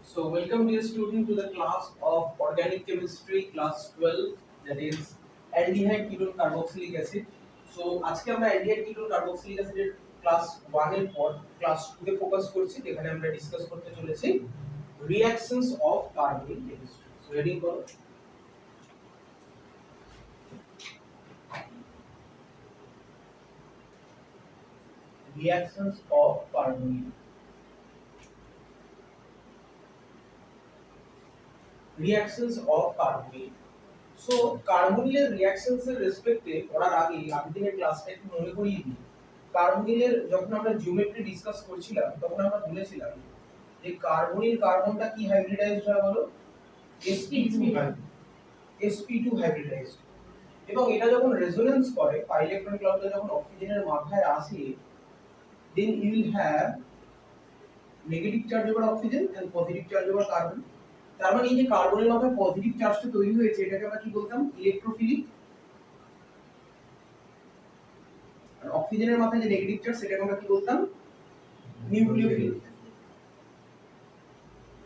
So welcome dear student to the class of organic chemistry class 12, that is aldehyde ketone carboxylic acid. So আজকে আমরা aldehyde ketone carboxylic acid এর class 1 এর পর class 2 এ focus করছি, যেখানে আমরা discuss করতে চলেছি reactions of carbonic chemistry. So ready করো। Reactions of carbonyl. Reactions of carbonyl. So কার্বনিলের রিঅ্যাকশনস এর রেসপেক্টে পড়ার আগে দিনের ক্লাসটা একটু মনে করিয়ে দিই। কার্বনিলের যখন আমরা জিওমেট্রি ডিসকাস করছিলাম তখন আমরা বলেছিলাম যে কার্বনিল কার্বনটা কি হাইব্রিডাইজড হয় বলো, sp2 হাইব্রিডাইজড। এবং এটা যখন রেজোনেন্স করে পাই ইলেকট্রন ক্লাউডটা যখন অক্সিজেনের মাথায় আসে, then you will have negative charge over oxygen and positive charge over carbon. তার মানে এই যে কার্বনের মাথায় পজিটিভ চার্জটা তৈরি হয়েছে, এটাকে আমরা কি বলতাম? ইলেকট্রোফিলিক। আর অক্সিজেনের মাথায় যে নেগেটিভ চার্জ, সেটাকে আমরা কি বলতাম? নিউক্লিওফিলিক।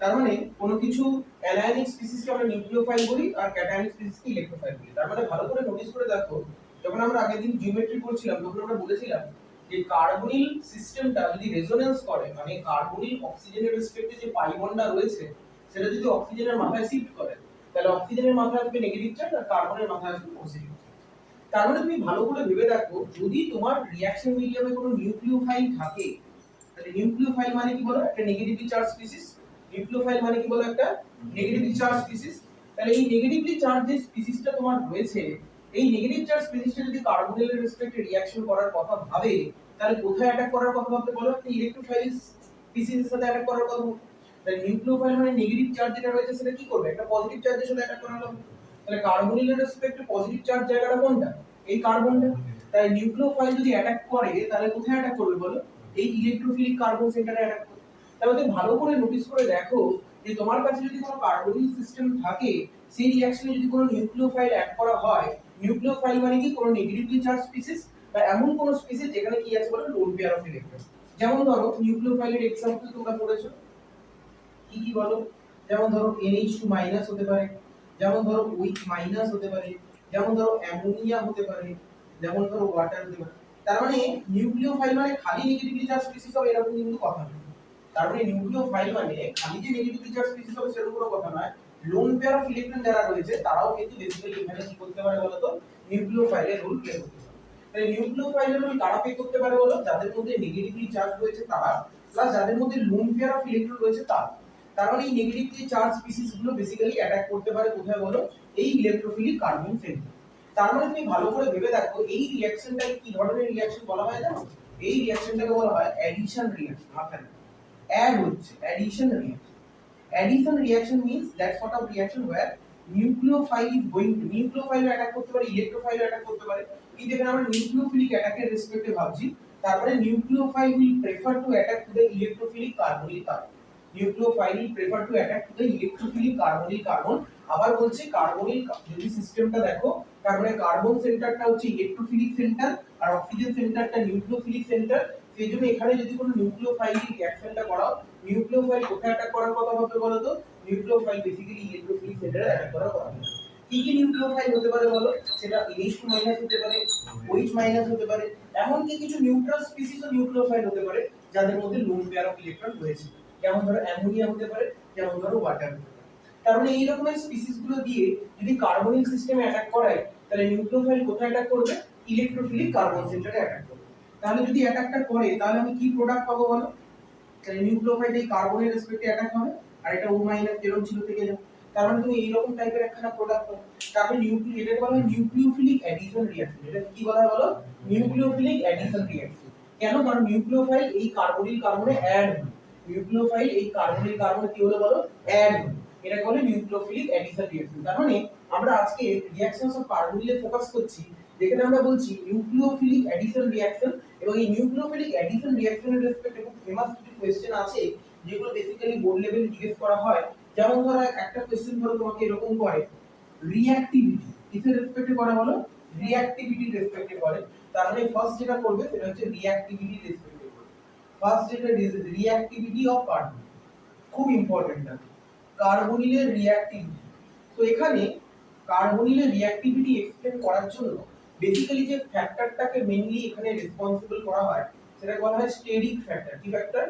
তার মানে কোনো কিছু অ্যানায়নিক স্পিসিসকে আমরা নিউক্লিওফাইল বলি আর ক্যাটায়নিক স্পিসিসকে ইলেকট্রোফাইল বলি। তার মানে ভালো করে নোটিস করে দেখো, যখন আমরা আগের দিন জিওমেট্রি করছিলাম তখন আমরা বলেছিলাম যে কার্বনিল সিস্টেমটা যদি রেজোনেন্স করে, মানে কার্বনিল অক্সিজেনের রেসপেক্টে যে পাই বন্ডটা রয়েছে সেটা যদি অক্সিজেনের মাথায় শিফট করে, তাহলে অক্সিজেনের মাথায় আসবে নেগেটিভ চার্জ আর কার্বনের মাথায় আসবে পজিটিভ চার্জ। তার মানে তুমি ভালো করে ভেবে দেখো, যদি তোমার রিঅ্যাকশন মিডিয়ামে কোনো নিউক্লিওফাইল থাকে, তাহলে নিউক্লিওফাইল মানে কি বলো? একটা নেগেটিভলি চার্জ স্পিসিস। নিউক্লিওফাইল মানে কি বলো? একটা নেগেটিভলি চার্জ স্পিসিস। তাহলে এই নেগেটিভলি চার্জ যে স্পিসিসটা তোমার রয়েছে, এই নেগেটিভ চার্জ স্পিসিসটা যদি কার্বনিলের রেসপেক্টে রিঅ্যাকশন করার কথা ভাবে, তাহলে কোথায় অ্যাটাক করার কথা ভাবতে বলো? একটা ইলেকট্রোফাইল স্পিসিসের সাথে অ্যাটাক করার কথা। তাহলে নিউক্লিওফাইল মানে নেগেটিভ চার্জ যেটা রয়েছে সেটা কি করবে? একটা পজিটিভ চার্জের সাথে অ্যাটাক করার কথা। তাহলে কার্বনিলের রেসপেক্টে পজিটিভ চার্জ জায়গাটা কোনটা? এই কার্বনটা। তাই নিউক্লিওফাইল যদি অ্যাটাক করে, তাহলে কোথায় অ্যাটাক করবে বলো? এই ইলেকট্রোফিলিক কার্বন সেন্টারে অ্যাটাক করবে। তাহলে তুমি ভালো করে নোটিস করে দেখো যে তোমার কাছে যদি কোনো কার্বনিল সিস্টেম থাকে, সেই রিঅ্যাকশনে যদি কোনো নিউক্লিওফাইল অ্যাড করা হয়, নিউক্লিওফাইল মানে কি? কোনো নেগেটিভলি চার্জ স্পিসিস বা এমন কোনো স্পিসিস যেখানে কি আছে বলো? Lone pair of electron. যেমন ধরো নিউক্লিওফাইলের এক্সাম্পল তোমরা পড়েছো, কি কি বলো? যেমন ধরো NH2 মাইনাস হতে পারে, যেমন ধরো উইক মাইনাস হতে পারে, যেমন ধরো অ্যামোনিয়া হতে পারে, যেমন ধরো ওয়াটার হতে পারে। তার মানে নিউক্লিওফাইল মানে খালি নেগেটিভলি চার্জ স্পিসিস হবে এরকম কিন্তু কথা নয়। তার মানে নিউক্লিওফাইল মানে খালি যে নেগেটিভলি চার্জ স্পিসিস হবে সেরকম কোনো কথা নয়। লোন পেয়ার অফ ইলেকট্রন যারা রয়েছে তারাও কিন্তু বেসিক্যালি এখানে কি করতে পারে বলো তো? নিউক্লিওফাইলের রোল প্লে করতে পারে। তাহলে নিউক্লিওফাইলের রোল কারা প্লে করতে পারে বলো? যাদের মধ্যে নেগেটিভলি চার্জ রয়েছে তারা, প্লাস যাদের মধ্যে লোন পেয়ার অফ ইলেকট্রন রয়েছে তারা। তার মানে এই নেগেটিভলি চার্জ স্পিসিস গুলো বেসিক্যালি অ্যাটাক করতে পারে কোথায় বলো? এই ইলেকট্রোফিলিক কার্বন সেন্টার। তার মানে তুমি ভালো করে ভেবে দেখো, এই রিঅ্যাকশনটাকে কি ধরনের রিঅ্যাকশন বলা হয় জানো? এই রিঅ্যাকশনটাকে বলা হয় অ্যাডিশন রিঅ্যাকশন। মাথায় অ্যাড হচ্ছে, addition reaction. Addition reaction means that sort of reaction where nucleophile is going to nucleophile attack করতে পারে, electrophile attack করতে পারে। কিন্তু এখানে আমরা নিউক্লিওফিলিক অ্যাটাকের রেসপেক্টে ভাবছি। তারপরে nucleophile will prefer to attack to the electrophilic carbonyl carbon. Nucleophile will prefer to attack to the electrophilic carbonyl carbon. আবার বলছি কার্বনিল যদি সিস্টেমটা দেখো, তার মানে কার্বন সেন্টারটা হচ্ছে ইলেকট্রোফিলিক সেন্টার আর অক্সিজেন সেন্টারটা নিউক্লিওফিলিক সেন্টার। সেই জন্য এখানে যদি কোনো নিউক্লিওফাইল রিঅ্যাকশনটা করাও, নিউক্লিওফাইল কোথায় অ্যাটাক করার কথা হবে বলো তো? নিউক্লিওফাইল বেসিক্যালি ইলেকট্রোফিলিক সেন্টারে অ্যাটাক করার কথা হবে। কি কি নিউক্লিওফাইল হতে পারে বলো? সেটা NH2 মাইনাস হতে পারে, OH মাইনাস হতে পারে, এমনকি কিছু নিউট্রাল স্পিসিসও নিউক্লিওফাইল হতে পারে যাদের মধ্যে লোন পেয়ার অফ ইলেকট্রন রয়েছে। যেমন ধরো অ্যামোনিয়া হতে পারে, যেমন ধরো ওয়াটার হতে পারে। তার মানে এই রকমের স্পিসিস গুলো দিয়ে যদি কার্বনিক সিস্টেমে অ্যাটাক করায়, তাহলে নিউক্লিওফাইল কোথায় অ্যাটাক করবে? ইলেকট্রোফিলিক কার্বন সেন্টারে অ্যাটাক করবে। তাহলে যদি অ্যাটাকটা করে, তাহলে আমি কি প্রোডাক্ট পাবো বলো? তাহলে নিউক্লিওফাইল এই কার্বনের রেসপেক্টে অ্যাটাক হবে আর এটা O- যেরকম ছিল থেকে যাবে। তার মানে তুমি এইরকম টাইপের একখানা প্রোডাক্ট পাবে। তারপরে এটাকে বলা হয় নিউক্লিওফিলিক অ্যাডিশন রিঅ্যাকশন। এটা কি বলা হয় বলো? Nucleophilic addition reaction. কেন? কারণ নিউক্লিওফাইল এই কার্বনিল কার্বনে অ্যাড হবে। নিউক্লিওফাইল এই কার্বনিল কার্বনে কি হলো বলো? অ্যাড হবে। এটাকে বলে নিউক্লিওফিলিক অ্যাডিশন রিঅ্যাকশন। তার মানে আমরা আজকে রিঅ্যাকশনস অফ কার্বনিলে ফোকাস করছি, যেখানে আমরা বলছি নিউক্লিওফিলিক অ্যাডিশন রিঅ্যাকশন। এবং এই নিউক্লিওফিলিক অ্যাডিশন রিঅ্যাকশনের রেসপেক্টে খুব ফেমাস কিছু কোশ্চেন আছে যেগুলো বেসিক্যালি বোর্ড লেভেলে জিজ্ঞেস করা হয়। যেমন ধরো একটা কোশ্চেন ধরো তোমাকে এরকম করে, রিঅ্যাক্টিভিটি কিসের রেসপেক্টে করে বলো? রিঅ্যাক্টিভিটির রেসপেক্টে করে। তার মানে ফার্স্ট যেটা করবে সেটা হচ্ছে রিঅ্যাক্টিভিটির রেসপেক্টে করবে। ফার্স্ট যেটা রিঅ্যাক্টিভিটি অফ কার্বন, খুব ইম্পর্টেন্ট। কার্বনিলের রিঅ্যাক্টিভিটি। তো এখানে কার্বনিলের রিঅ্যাক্টিভিটি এক্সপ্লেন করার জন্য বেসিক্যালি যে ফ্যাক্টরটাকে মেইনলি এখানে রেসপন্সিবল করা হয় সেটা বলা হয় স্টেরিক ফ্যাক্টর। কি factor?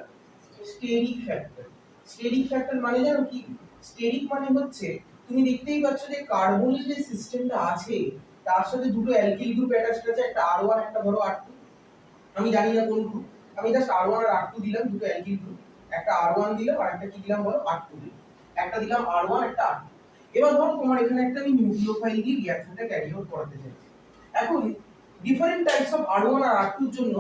Steric factor. Steric factor মানে জানো কি? স্টেরিক মানে হচ্ছে তুমি দেখতেই পাচ্ছ যে কার্বনিল যে সিস্টেমটা আছে তার সাথে দুটো অ্যালকিল গ্রুপ অ্যাটাচড আছে, একটা R1 একটা ধরো R2। আমি জানি না কোন গ্রুপ, আমি জাস্ট R1 আর R2 দিলাম, দুটো অ্যালকিল গ্রুপ। একটা R1 দিলাম আর একটা কি দিলাম বলো? R2 দিলাম। একটা দিলাম R1 একটা R2। এবার ধরো তোমার এখানে একটা আমি নিউক্লিওফাইল দিয়ে রিঅ্যাকশনটা ক্যারি আউট করাতে চাইছি। এখন different types of R1 R R2 এর জন্য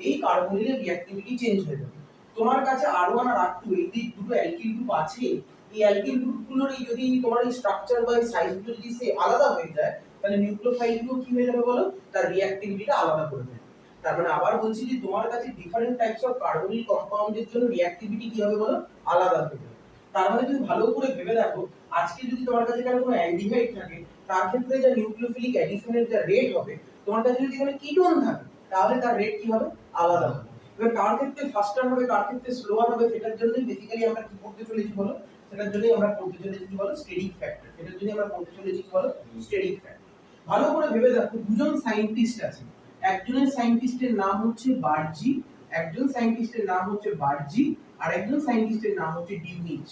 এই কার্বনিলের রিঅ্যাক্টিভিটি চেঞ্জ হয়ে যাবে। তোমার কাছে R1 আর R2 এই দুটো অ্যালকিল গ্রুপ আছে, এই অ্যালকিল গ্রুপগুলোর যদি তোমার এই স্ট্রাকচার বা সাইজ গুলো যদি সে আলাদা হয়ে যায় তাহলে নিউক্লিওফাইল গুলো কি হয়ে যাবে বলো? তার রিঅ্যাক্টিভিটিটা আলাদা করে দেবে। তার মানে আবার বলছি যে তোমার কাছে ডিফারেন্ট টাইপস অফ কার্বনিল কম্পাউন্ডের জন্য রিঅ্যাক্টিভিটি কি হবে বলো? আলাদা হবে। তার মানে তুমি ভালো করে ভেবে দেখো, আজকে যদি তোমার কাছে কোনো অ্যালডিহাইড থাকে তার ক্ষেত্রে যে নিউক্লিওফিলিক অ্যাডিশনের যে রেট হবে, তোমার কাছে যদি কোনো কিটোন থাকে তাহলে তার রেট কি হবে? আলাদা হবে। এবার কার ক্ষেত্রে ফাস্টার হবে কার ক্ষেত্রে স্লোয়ার হবে সেটার জন্যই বেসিক্যালি আমরা কি করতে চলেছি বলো? সেটার জন্যই আমরা পড়তে চলেছি কি বলো? Steric factor. সেটার জন্যই আমরা পড়তে চলেছি কি বলো? Steric factor. ভালো করে ভেবে দেখো, দুজন সায়েন্টিস্ট আছে, একজনের সায়েন্টিস্টের নাম হচ্ছে বার্জি, একজন সায়েন্টিস্টের নাম হচ্ছে বার্জি, আর একজন সায়েন্টিস্টের নাম হচ্ছে ডিউনিচ।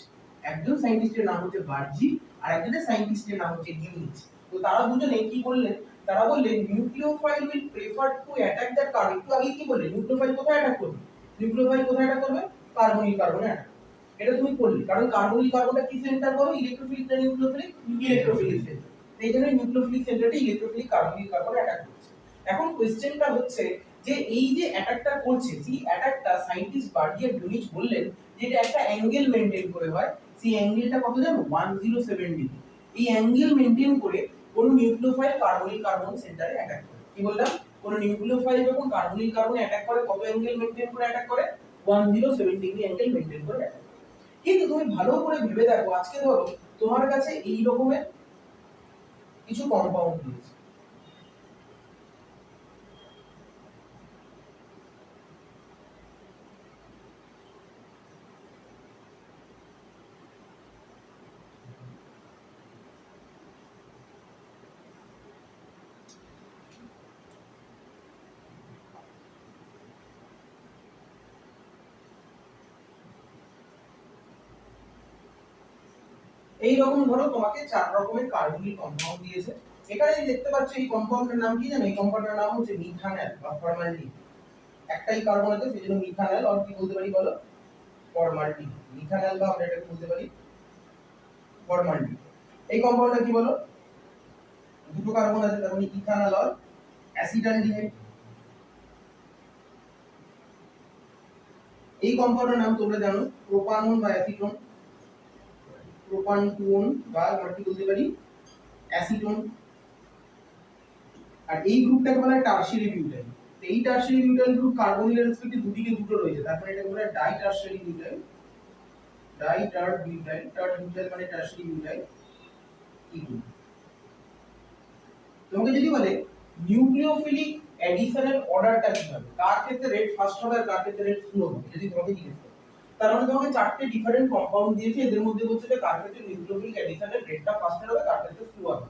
একজন সায়েন্টিস্টের নাম হচ্ছে বার্জি আর একজনের সায়েন্টিস্টের নাম হচ্ছে ডিউনিচ। তো তারা দুজনে কি বললেন? তারা বললেন nucleophile will prefer to attack the carbon. একটু আগে কি বললেন? নিউক্লিওফাইল কোথায় অ্যাটাক করবে? নিউক্লিওফাইল কোথায় অ্যাটাক করবে? কার্বনিল কার্বনে অ্যাটাক। এটা তুমি পড়লে, কারণ কার্বনিল কার্বনটা কি সেন্টার বলো? ইলেকট্রোফিলিক না নিউক্লিওফিলিক? Electrophilic centre. এই জন্য নিউক্লিওফিলিক সেন্টারটা ইলেকট্রোফিলিক কার্বনিল কার্বনে অ্যাটাক করছে। এখন কোশ্চেনটা হচ্ছে যে এই যে অ্যাটাকটা করছে, সেই অ্যাটাকটা সায়েন্টিস্ট বার্জি আর ডিউনিচ বললেন যে এটা একটা অ্যাঙ্গেল মেইনটেইন করে হয়। সেই অ্যাঙ্গেলটা কত জানো? 107 ডিগ্রি। এই অ্যাঙ্গেল মেইনটেইন করে কোন নিউক্লিওফাইল কার্বনিল কার্বন সেন্টারে অ্যাটাক করে। কি বললাম? কোন নিউক্লিওফাইল যখন কার্বনিল কার্বনে অ্যাটাক করে কত অ্যাঙ্গেল মেইনটেইন করে অ্যাটাক করে? 107 ডিগ্রি অ্যাঙ্গেল মেইনটেইন করে অ্যাটাক করে। কিন্তু তুমি ভালো করে ভেবে দেখো, আজকে ধরো তোমার কাছে এই রকমের কিছু কম্পাউন্ড দিয়েছে, এই রকম ধরো তোমাকে 4 রকমের কার্বনিল কম্পাউন্ড দিয়েছে। এখানে যে দেখতে পাচ্ছ এই কম্পাউন্ডের নাম কি জানো? এই কম্পাউন্ডের নাম হচ্ছে মিথানল বা ফরমালডিহাইড। একটাই কার্বন আছে সেজন্য মিথানল, আর কি বলতে পারি বলো? ফরমালডিহাইড। মিথানল বা আমরা এটাকে বলতে পারি ফরমালডিহাইড। এই কম্পাউন্ডটা কি বলো? দুটো কার্বন আছে, তার মানে ইথানল আর অ্যাসিটালডিহাইড। এই কম্পাউন্ডের নাম তোমরা জানো প্রোপানন বা অ্যাসিটোন। প্রোপানটোন বা আমরা কি বলতে পারি? অ্যাসিটোন। আর এই গ্রুপটাকে বলা হয় টারশিয়ারি বিউটাইল। তো এই টারশিয়ারি বিউটাইল গ্রুপ কার্বনিলের রেসপেক্টে দুদিকে দুটো রয়েছে, তারপরে এটাকে বলা হয় die tertiary butyl. Die টার্ড butyl, টার্ড butyl মানে টারশিয়ারি বিউটাইল। কি গ্রুপ? তোমাকে যদি বলে নিউক্লিওফিলিক অ্যাডিশনের অর্ডারটা কি হবে, কার ক্ষেত্রে রেট ফার্স্ট হবে আর কার ক্ষেত্রে রেট স্লো হবে, যদি তোমাকে জিজ্ঞেস করে, তার মানে তোমাকে চারটে ডিফারেন্ট কম্পাউন্ড দিয়েছে, এদের মধ্যে বলছে যে কার ক্ষেত্রে নিউক্লিওফিলিক অ্যাডিশনের রেটটা ফার্স্ট হবে কার ক্ষেত্রে স্লো হবে।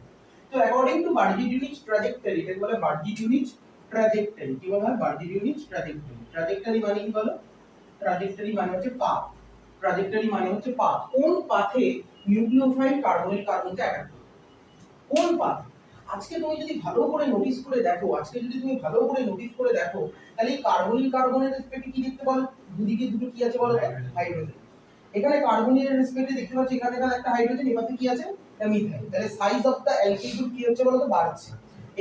তো অ্যাকর্ডিং টু বার্জি-ডিউনিচ ট্র্যাজেক্টরি, এটাকে বলে বার্জি-ডিউনিচ ট্র্যাজেক্টরি। কি বলা হয়? বার্জি-ডিউনিচ ট্র্যাজেক্টরি। ট্র্যাজেক্টরি মানে কি বলো? ট্র্যাজেক্টরি মানে হচ্ছে পাথ। ট্র্যাজেক্টরি মানে হচ্ছে পাথ। কোন পাথে নিউক্লিওফাইল কার্বনিল কার্বনকে অ্যাটাক করবে, কোন পাথ? আজকে তুমি যদি ভালো করে নোটিস করে দেখো, তাহলে এই কার্বনিল কার্বনের রেসপেক্টে কি দেখতে পারো? দুদিকে দুটো কি আছে বলো? হাইড্রোজেন। এখানে কার্বনিলের রেসপেক্টে দেখতে পাচ্ছি এখানে একটা হাইড্রোজেন, এপাশে কি আছে? মিথাইল। তাহলে size of the alkyl group কি হচ্ছে বলো তো? বাড়ছে।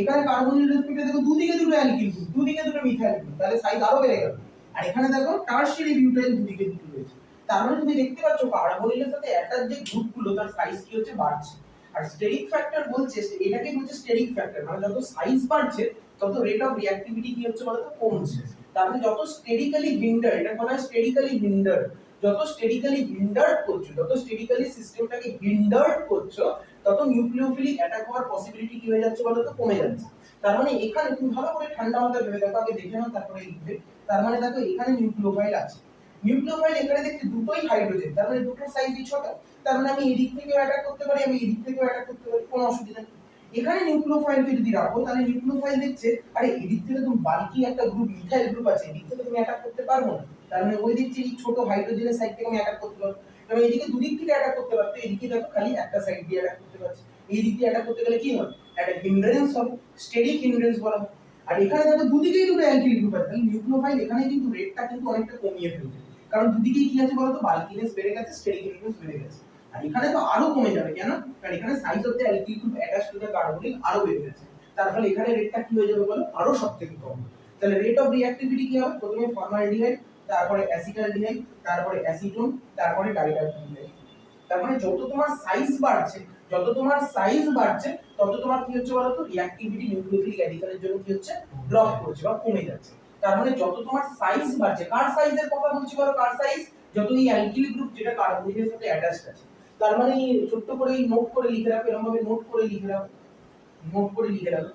এখানে কার্বনিলের রেসপেক্টে দেখো দুদিকে দুটো অ্যালকিল গ্রুপ, দুদিকে দুটো মিথাইল গ্রুপ, তাহলে সাইজ আরো বেড়ে গেল। আর এখানে দেখো টারশিয়ারি বিউটাইল দুদিকে দুটো রয়েছে। তার মানে তুমি দেখতে পাচ্ছ কার্বনিলের সাথে অ্যাটাচ যে গ্রুপগুলো তার সাইজ কি হচ্ছে? বাড়ছে। আর স্টেরিক ফ্যাক্টর বলছে, এটাকে বলছে স্টেরিক ফ্যাক্টর, মানে যত সাইজ বাড়ছে তত রেট অফ রিঅ্যাক্টিভিটি কি হচ্ছে বলতো? কমছে। তার মানে যত স্টেরিক্যালি হিন্ডার, এটা বলা হয় স্টেরিক্যালি হিন্ডার, যত স্টেরিক্যালি হিন্ডার করছো, যত স্টেরিক্যালি সিস্টেমটাকে হিন্ডার করছো, তত নিউক্লিওফিলিক অ্যাটাক হওয়ার পসিবিলিটি কি হয়ে যাচ্ছে বলতো? কমে যাচ্ছে। তার মানে এখানে তুমি ভালো করে ঠান্ডা মাথায় ভেবে দেখো, আগে দেখে নাও তারপরে লিখবে। তার মানে দেখো এখানে নিউক্লিওফাইল আছে, নিউক্লিওফাইল এখানে দেখছি দুটোই হাইড্রোজেন, তার মানে দুটোর সাইজই ছোট, তার মানে আমি এদিক থেকেও অ্যাটাক করতে পারি, আমি এদিক থেকেও অ্যাটাক করতে পারি, কোনো অসুবিধা নেই। এখানে নিউক্লিওফাইলকে যদি রাখো তাহলে নিউক্লিওফাইল দেখছে আরে এদিক থেকে তুমি বাল্কি একটা গ্রুপ মিথাইল গ্রুপ আছে, এদিক থেকে তুমি অ্যাটাক করতে পারবো না, তার মানে ওই দিক থেকে ছোট হাইড্রোজেনের সাইড থেকে আমি অ্যাটাক করতে পারবো। তবে এদিকে দুদিক থেকে অ্যাটাক করতে পারতে, এদিকে দেখো খালি একটা সাইড দিয়ে অ্যাটাক করতে পারছি, এই দিক দিয়ে অ্যাটাক করতে গেলে কি হবে, একটা হিন্ড্রেন্স হবে, স্টেরিক হিন্ড্রেন্স বলা হয়। আর এখানে দেখো দুদিকেই দুটো অ্যালকিল গ্রুপ আছে, তাহলে নিউক্লিওফাইল এখানে কিন্তু রেটটা কিন্তু অনেকটা কমিয়ে ফেলবে, কারণ দুদিকেই কি আছে বলতো, বাল্কিনেস বেড়ে গেছে, স্টেরিক হিন্ড্রেন্স বেড়ে গেছে। আর এখানে তো আরো কমে যাবে, কেন, কারণ এখানে size of the alkyl group attached to the carbonic আরো বেড়ে গেছে, তার ফলে এখানে রেটটা কি হয়ে যাবে বলো, আরো সবথেকে কম। তাহলে রেট অফ রিঅ্যাক্টিভিটি কি হবে, প্রথমে ফর্মালডিহাইড, তারপরে অ্যাসিটালডিহাইড, তারপরে অ্যাসিটোন, তারপরে ডাইটালডিহাইড। তার মানে যত তোমার সাইজ বাড়ছে, যত তোমার সাইজ বাড়ছে তত তোমার কি হচ্ছে বলতো, রিঅ্যাক্টিভিটি নিউক্লিওফিলিক অ্যাডিশনের জন্য কি হচ্ছে, ড্রপ করছে বা কমে যাচ্ছে। তার মানে যত তোমার সাইজ বাড়ছে, কার সাইজের কথা বলছি বলো, কার সাইজ, যত এই অ্যালকিল গ্রুপ যেটা কার্বনের সাথে অ্যাটাচড আছে। তার মানে ছোট্ট করে নোট করে লিখে রাখো, এরকম ভাবে নোট করে লিখে রাখো, নোট করে লিখে রাখো,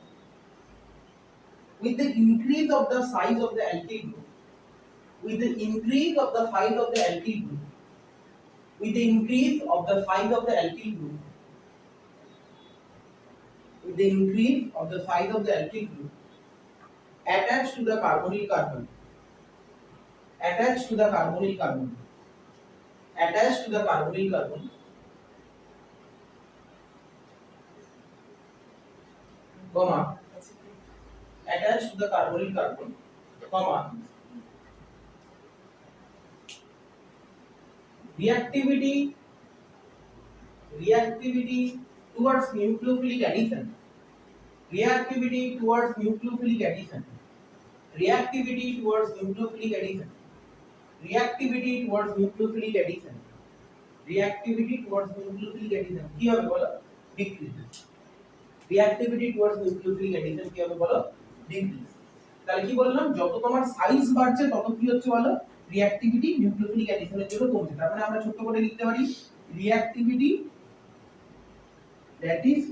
with the increase of the size of the alkyl group, with the increase of the size of the alkyl group, with the increase of the size of the alkyl group, with the increase of the size of the alkyl group attached to the carbonyl carbon, attached to the carbonyl carbon, attached to the carbonyl carbon, comma, attached to the carbonyl carbon, comma, reactivity towards nucleophilic addition, reactivity towards nucleophilic addition, reactivity towards nucleophilic addition, reactivity towards nucleophilic addition, reactivity towards nucleophilic addition কি হবে বলো, decrease. reactivity towards nucleophilic addition কি হবে বলো, decrease. তাহলে কি বললাম, যত তোমার সাইজ বাড়ছে তত কি হচ্ছে বলো, রিঅ্যাক্টিভিটি নিউক্লিওফিলিক অ্যাডিশনের জন্য কমছে। তার মানে আমরা ছোট করে লিখতে পারি, reactivity that is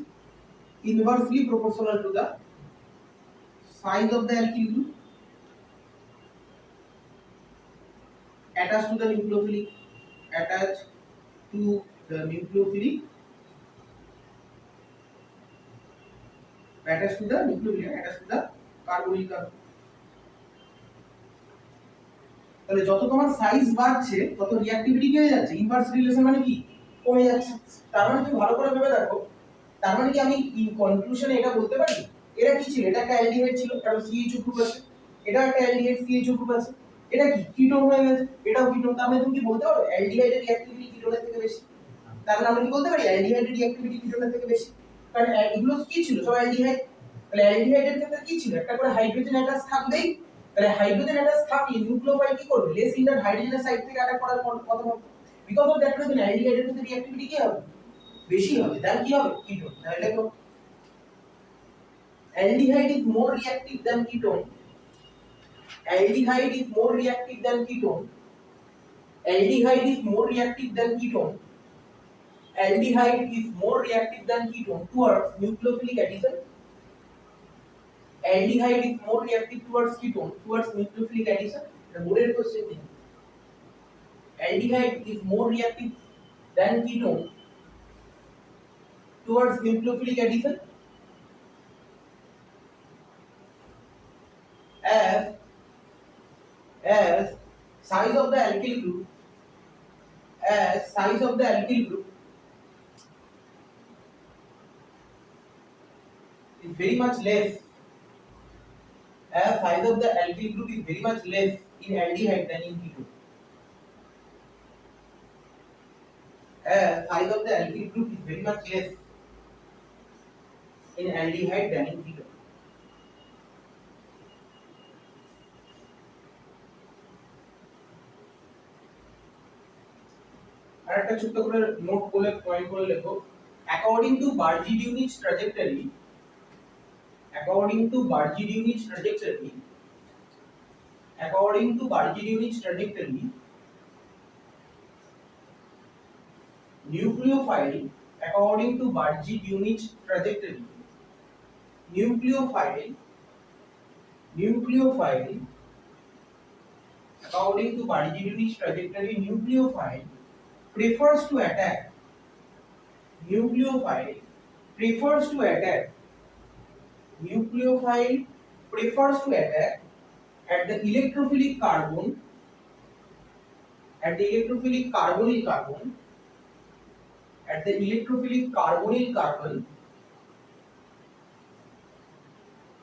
inversely proportional to the size of the alkyl group attached to the nucleophilic, attached to the nucleophilic, attached to the nucleophilic, attached to the carbonyl carbon। তাহলে যত তোমার সাইজ বাড়ছে তত রিঅ্যাক্টিভিটি কি হয়ে যাচ্ছে, inverse relation মানে কি, কমে যাচ্ছে। তার মানে তুমি ভালো করে ভেবে দেখো, তার মানে কি আমি কনক্লুশনে এটা বলতে পারি, এরা কি ছিল, এটা একটা অ্যালডিহাইড ছিল, কারণ CH2 গ্রুপ আছে, এটা একটা অ্যালডিহাইড CH2 গ্রুপ আছে, এটা কি কিটোন হয়ে গেছে, এটাও কিটোন। তার মানে তুমি কি বলতে পারো অ্যালডিহাইডের রিঅ্যাক্টিভিটি কিটোনের থেকে বেশি, তার মানে আমরা কি বলতে পারি অ্যালডিহাইডের রিঅ্যাক্টিভিটি কিটোনের থেকে বেশি, কারণ এগুলো কি ছিল, সব অ্যালডিহাইড। তাহলে অ্যালডিহাইডের ক্ষেত্রে কি ছিল, একটা করে হাইড্রোজেন অ্যাটাচ থাকবেই, তাহলে হাইড্রোজেন অ্যাটাচ থাকলে নিউক্লিওফাইল কি করবে, লেস ইন্টার হাইড্রোজেনের সাইড থেকে অ্যাটাক করার কথা হবে, বিকজ অফ দ্যাট রিজন অ্যালডিহাইডের ক্ষেত্রে রিঅ্যাক্টিভিটি কি হবে, বেশি হবে, তাহলে কি হবে, কিটোন। তাহলে দেখো aldehyde is more reactive than ketone, aldehyde is more reactive than ketone, aldehyde is more reactive than ketone, aldehyde is more reactive than ketone towards nucleophilic addition, aldehyde is more reactive towards ketone towards nucleophilic addition। the board question is aldehyde is more reactive than ketone towards nucleophilic addition as size of the alkyl group, as size of the alkyl group is very much less, as size of the alkyl group is very much less in aldehyde than in ketone, as size of the alkyl group is very much less in aldehyde than in ketone। আর একটা ছোট্ট করে note করে point করে লেখো, according to Bargy-Dunich trajectory, according to Bargy-Dunich trajectory, according to Bargy-Dunich trajectory, nucleophile, according to Bargy-Dunich trajectory, nucleophile according to Bardet-Biedl's trajectory, nucleophile prefers to attack. Nucleophile prefers to attack. Nucleophile prefers to attack at the electrophilic carbon, at the electrophilic carbonyl carbon, at the electrophilic carbonyl carbon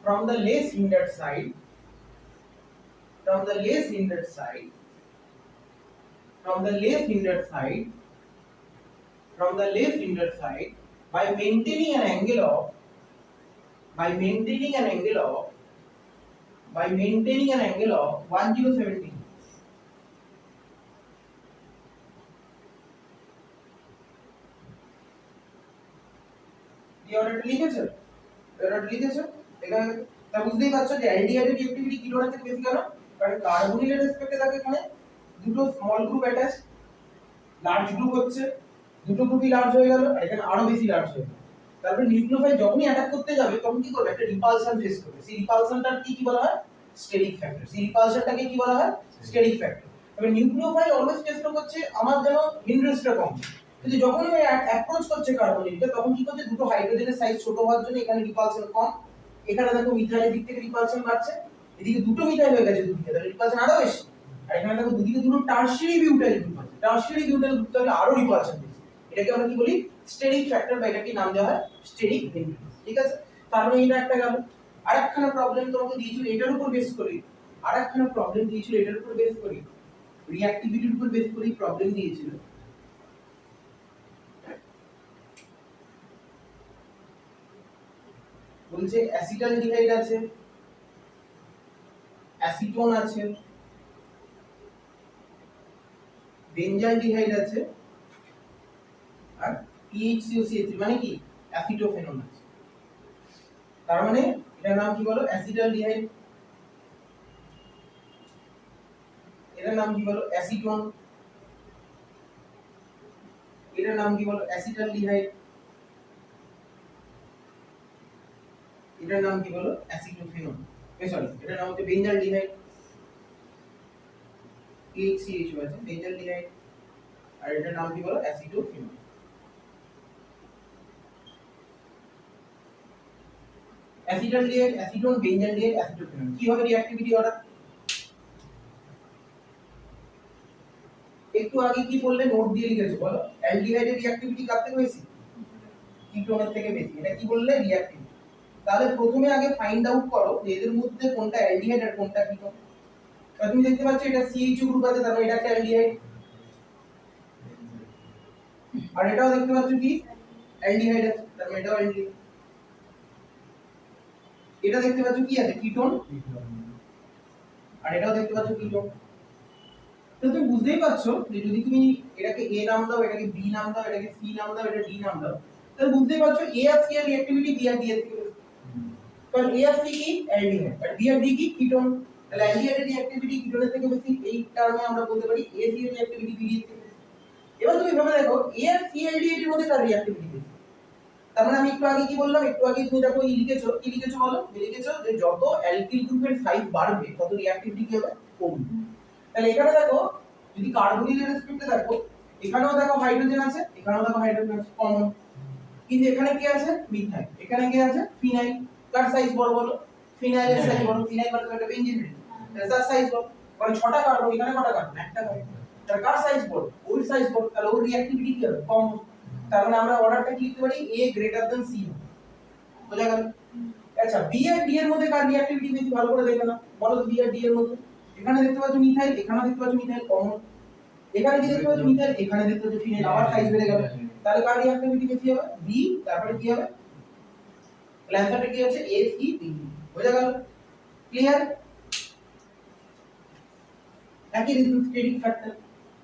from the less hindered side, from the less hindered side, from the less hindered side, from the less hindered side by maintaining an angle of, by maintaining an angle of, by maintaining an angle of 1070. এই অর্ডারটা লিখেছো, অর্ডারটা লিখেছো এখানে, তা বুঝতেই পারছো যে অ্যালডিহাইড এর রিঅ্যাক্টিভিটি কিলোর থেকে বেশি কেন, কারণ কার্বনিলের রেসপেক্টে থাকে এখানে দুটো small group attach, large group হচ্ছে, দুটো গ্রুপই লার্জ হয়ে গেল আর এখানে আরো বেশি লার্জ হয়ে গেল। তারপরে নিউক্লিওফাইল যখনই অ্যাটাক করতে যাবে তখন কি করবে, একটা রিপালশন ফেস করবে। সেই রিপালশনটার কি বলা হয়, স্টেরিক ফ্যাক্টর। সেই রিপালশনটাকে কি বলা হয়, স্টেরিক ফ্যাক্টর। এবার নিউক্লিওফাইল অলওয়েজ চেষ্টা করছে আমার যেন হিন্ড্রেন্সটা কম, কিন্তু যখন ও অ্যাপ্রোচ করছে কার্বনিলকে তখন কি করছে, দুটো হাইড্রোজেনের সাইজ ছোট হওয়ার জন্য এখানে রিপালশন কম, এখানে দেখো মিথাইলের দিক থেকে রিপালশন বাড়ছে, এদিকে দুটো মিথাইল হয়ে গেছে দুদিকে, তাহলে রিপালশন আরো বেশি। আর এখানে দেখো দুদিকে দুটো টারশিয়ারি বিউটাইল গ্রুপ আছে, টারশিয়ারি বিউটাইল গ্রুপ তাহলে আরো রিপালশন বেশি। এটাকে আমরা কি বলি, স্টেরিক ফ্যাক্টর, বা এটাকে নাম দেওয়া হয় স্টেরিক হিন্ড্রেন্স। ঠিক আছে, তারপরে এটা একটা গেল। আরেকখানা প্রবলেম তোমাকে দিয়েছিল এটার উপর বেস করি, আরেকখানা প্রবলেম দিয়েছিল এটার উপর বেস করি, রিঅ্যাক্টিভিটির উপর বেস করি প্রবলেম দিয়েছিল। বলছে অ্যাসিটালডিহাইড আছে, অ্যাসিটোন আছে, বেনজালডিহাইড আছে, আর PHCOCH মানে কি, অ্যাসিটোফেনন আছে। তার মানে এটার নাম কি বলো, অ্যাসিটালডিহাইড, এটার নাম কি বলো, অ্যাসিটোন, এটার নাম কি বলো, অ্যাসিটালডিহাইড, এটার নাম কি বলো, অ্যাসিটোফেনন। সরি, এটার নাম হচ্ছে বেনজালডিহাইড, PHCH আছে বেনজালডিহাইড, আর এটার নাম কি বলো, acetophenone. Acetaldehyde, acetone, benzaldehyde, acetophenone কি হবে রিঅ্যাক্টিভিটি অর্ডার? একটু আগে কি বললে, নোট দিয়ে লিখেছো বলো, অ্যালডিহাইডের রিঅ্যাক্টিভিটি কার থেকে বেশি, কিটোনের থেকে বেশি। এটা কি বললে, রিঅ্যাক্টিভিটি। তাহলে প্রথমে আগে ফাইন্ড আউট করো যে এদের মধ্যে কোনটা অ্যালডিহাইড আর কোনটা কিটোন। তুমি দেখতে পাচ্ছ এটা CHO গ্রুপ আছে, তার মানে এটা একটা অ্যালডিহাইড, আর এটাও দেখতে পাচ্ছ কি অ্যালডিহাইড আছে, তার মানে এটাও অ্যালডিহাইড। এটা দেখতে পাচ্ছ কি আছে, কিটোন, আর এটাও দেখতে পাচ্ছ কিটোন। তো তুমি বুঝতেই পারছো যে যদি তুমি এটাকে A নাম দাও, এটাকে B নাম দাও, এটাকে C নাম দাও, এটা D নাম দাও, তাহলে বুঝতেই পারছো A আর C এর রিঅ্যাক্টিভিটি B আর D এর থেকে বেশি। কারণ A আর C কি অ্যালডিহাইড, আর B আর D কি কিটোন, তাহলে অ্যালডিহাইডের রিঅ্যাক্টিভিটি কিটোনের থেকে বেশি। এই টার্মে আমরা বলতে পারি A C এর রিঅ্যাক্টিভিটি B এর থেকে বেশি। এবার তুমি ভেবে দেখো A আর C অ্যালডিহাইডের মধ্যে কার রিঅ্যাক্টিভিটি বেশি। তার মানে আমি একটু আগে কি বললাম, একটু আগে তুমি দেখো কি লিখেছো বলো, লিখেছো যে যত অ্যালকিল গ্রুপের সাইজ বাড়বে তত রিঅ্যাক্টিভিটি কি হবে, কমবে। তাহলে এখানে দেখো যদি কার্বনিলের রেসপেক্টে দেখো, এখানেও দেখো হাইড্রোজেন আছে, এখানেও দেখো হাইড্রোজেন আছে কমন, কিন্তু এখানে কি আছে, মিথাইল, এখানে কি আছে, ফিনাইল। কার সাইজ বড় বলো, ফিনাইলের সাইজ বড়, ফিনাইল মানে একটা বেনজিন, তাহলে তার সাইজ বড়। মানে 6টা কার্বন, এখানে কটা কার্বন, একটা কার্বন, তাহলে কার সাইজ বড়, ওর সাইজ বড়, তাহলে ওর রিঅ্যাক্টিভিটি কি হবে, কম। তার মানে আমরা অর্ডারটা কি লিখতে পারি, A গ্রেটার দ্যান C। বোঝা গেল? আচ্ছা, B আর D এর মধ্যে কার রিঅ্যাক্টিভিটি বেশি, ভালো করে দেখো না, বলো তো B আর D এর মধ্যে। এখানে দেখতে পাচ্ছ মিথাইল, এখানে দেখতে পাচ্ছ মিথাইল কমন, এখানে কি দেখতে পাচ্ছ মিথাইল, এখানে দেখতে পাচ্ছ ফিনাইল, আবার সাইজ বেড়ে গেল, তাহলে কার রিঅ্যাক্টিভিটি বেশি হবে, B। তারপরে কি হবে, অ্যান্সারটা কি হচ্ছে A C D। বোঝা গেল? ক্লিয়ার? একই রিজন স্টেরিক ফ্যাক্টর,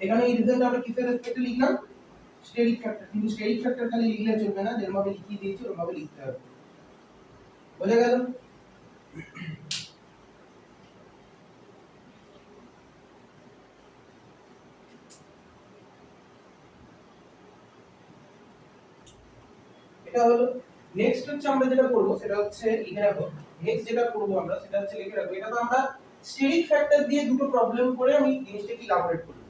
এখানে এই রিজনটা আমরা কিসের রেসপেক্টে লিখলাম, স্টেরিক ফ্যাক্টর। কিন্তু স্টেরিক ফ্যাক্টর খালি লিখলে চলবে না, যেরকম ভাবে লিখিয়ে দিয়েছি ওরকম ভাবে লিখতে হবে। বোঝা গেল? এটা হলো। নেক্সট হচ্ছে আমরা যেটা করব সেটা হচ্ছে লিখে রাখো। নেক্সট যেটা করব আমরা সেটা হচ্ছে লিখে রাখবো। এটা তো আমরা স্টেরিক ফ্যাক্টর দিয়ে দুটো প্রবলেম করে আমি জিনিসটাকে ইলাবোরেট করি।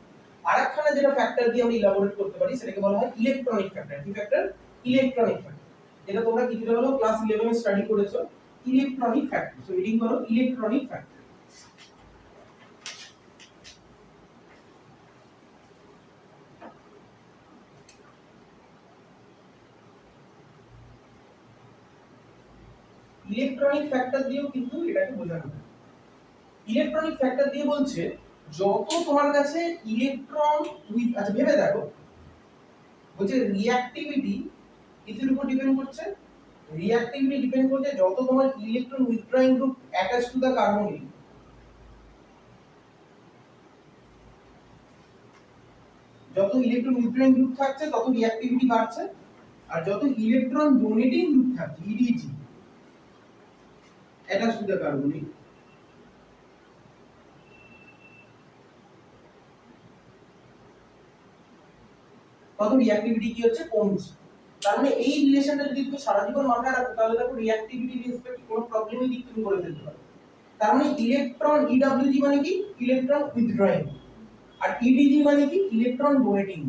আরেকখানা যেটা ফ্যাক্টর দিয়ে আমরা ইলাবোরেট করতে পারি সেটাকে বলা হয় ইলেকট্রনিক ফ্যাক্টর। কি ফ্যাক্টর? ইলেকট্রনিক ফ্যাক্টর, যেটা তোমরা কিছুটা হলো ক্লাস 11 এ স্টাডি করেছো, ইলেকট্রনিক ফ্যাক্টর। সো রিডিং করো ইলেকট্রনিক ফ্যাক্টর। ইলেকট্রনিক ফ্যাক্টর দিয়েও কিন্তু এটাকে বোঝানো যায়। ইলেকট্রনিক ফ্যাক্টর দিয়ে বলছে যত তোমার কাছে ইলেকট্রন উইথ, আচ্ছা ভেবে দেখো, বলছে রিঅ্যাক্টিভিটি কিসের উপর ডিপেন্ড করছে? রিঅ্যাক্টিভিটি ডিপেন্ড করছে যত তোমার electron withdrawing group attach to the carbonyl, যত ইলেকট্রন উইথড্রয়িং গ্রুপ থাকছে তত রিঅ্যাক্টিভিটি বাড়ছে, আর যত ইলেকট্রন ডোনেটিং গ্রুপ থাকছে ইডিজি অ্যাটাচ টু দা কার্বনিল, তত রিঅ্যাক্টিভিটি কি হচ্ছে? কমছে। তার মানে এই রিলেশনটা যদি তুমি সারা জীবন মাথায় রাখো তাহলে দেখো রিঅ্যাক্টিভিটি রেসপেক্ট কোনো প্রবলেমই দিক তুমি করে ফেলতে পারো। তার মানে ইলেকট্রন ইডব্লিউজি মানে কি? ইলেকট্রন উইথড্রয়িং, আর ইডিজি মানে কি? Electron donating.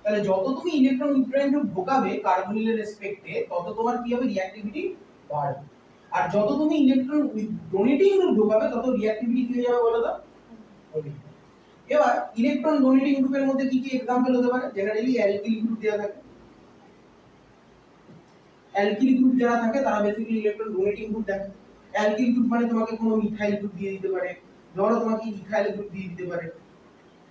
তাহলে যত তুমি ইলেকট্রন উইথড্রয়িং গ্রুপ ঢোকাবে কার্বনিলের রেসপেক্টে তত তোমার কি হবে? রিঅ্যাক্টিভিটি বাড়বে। আর যত তুমি ইলেকট্রন ডোনেটিং গ্রুপ ঢোকাবে তত রিঅ্যাক্টিভিটি কি হয়ে যাবে বলো তো? কমে যাবে। এবার ইলেকট্রন ডোনেটিং গ্রুপের মধ্যে কি কি एग्जांपल হতে পারে? জেনারেলি অ্যালকিল গ্রুপ দেওয়া থাকে। অ্যালকিল গ্রুপ যারা থাকে তারা বেসিক্যালি ইলেকট্রন ডোনেটিং গ্রুপ দেখে। অ্যালকিল গ্রুপ মানে তোমাকে কোনো মিথাইল গ্রুপ দিয়ে দিতে পারে, ধরো তোমাকে ইথাইল গ্রুপ দিয়ে দিতে পারে।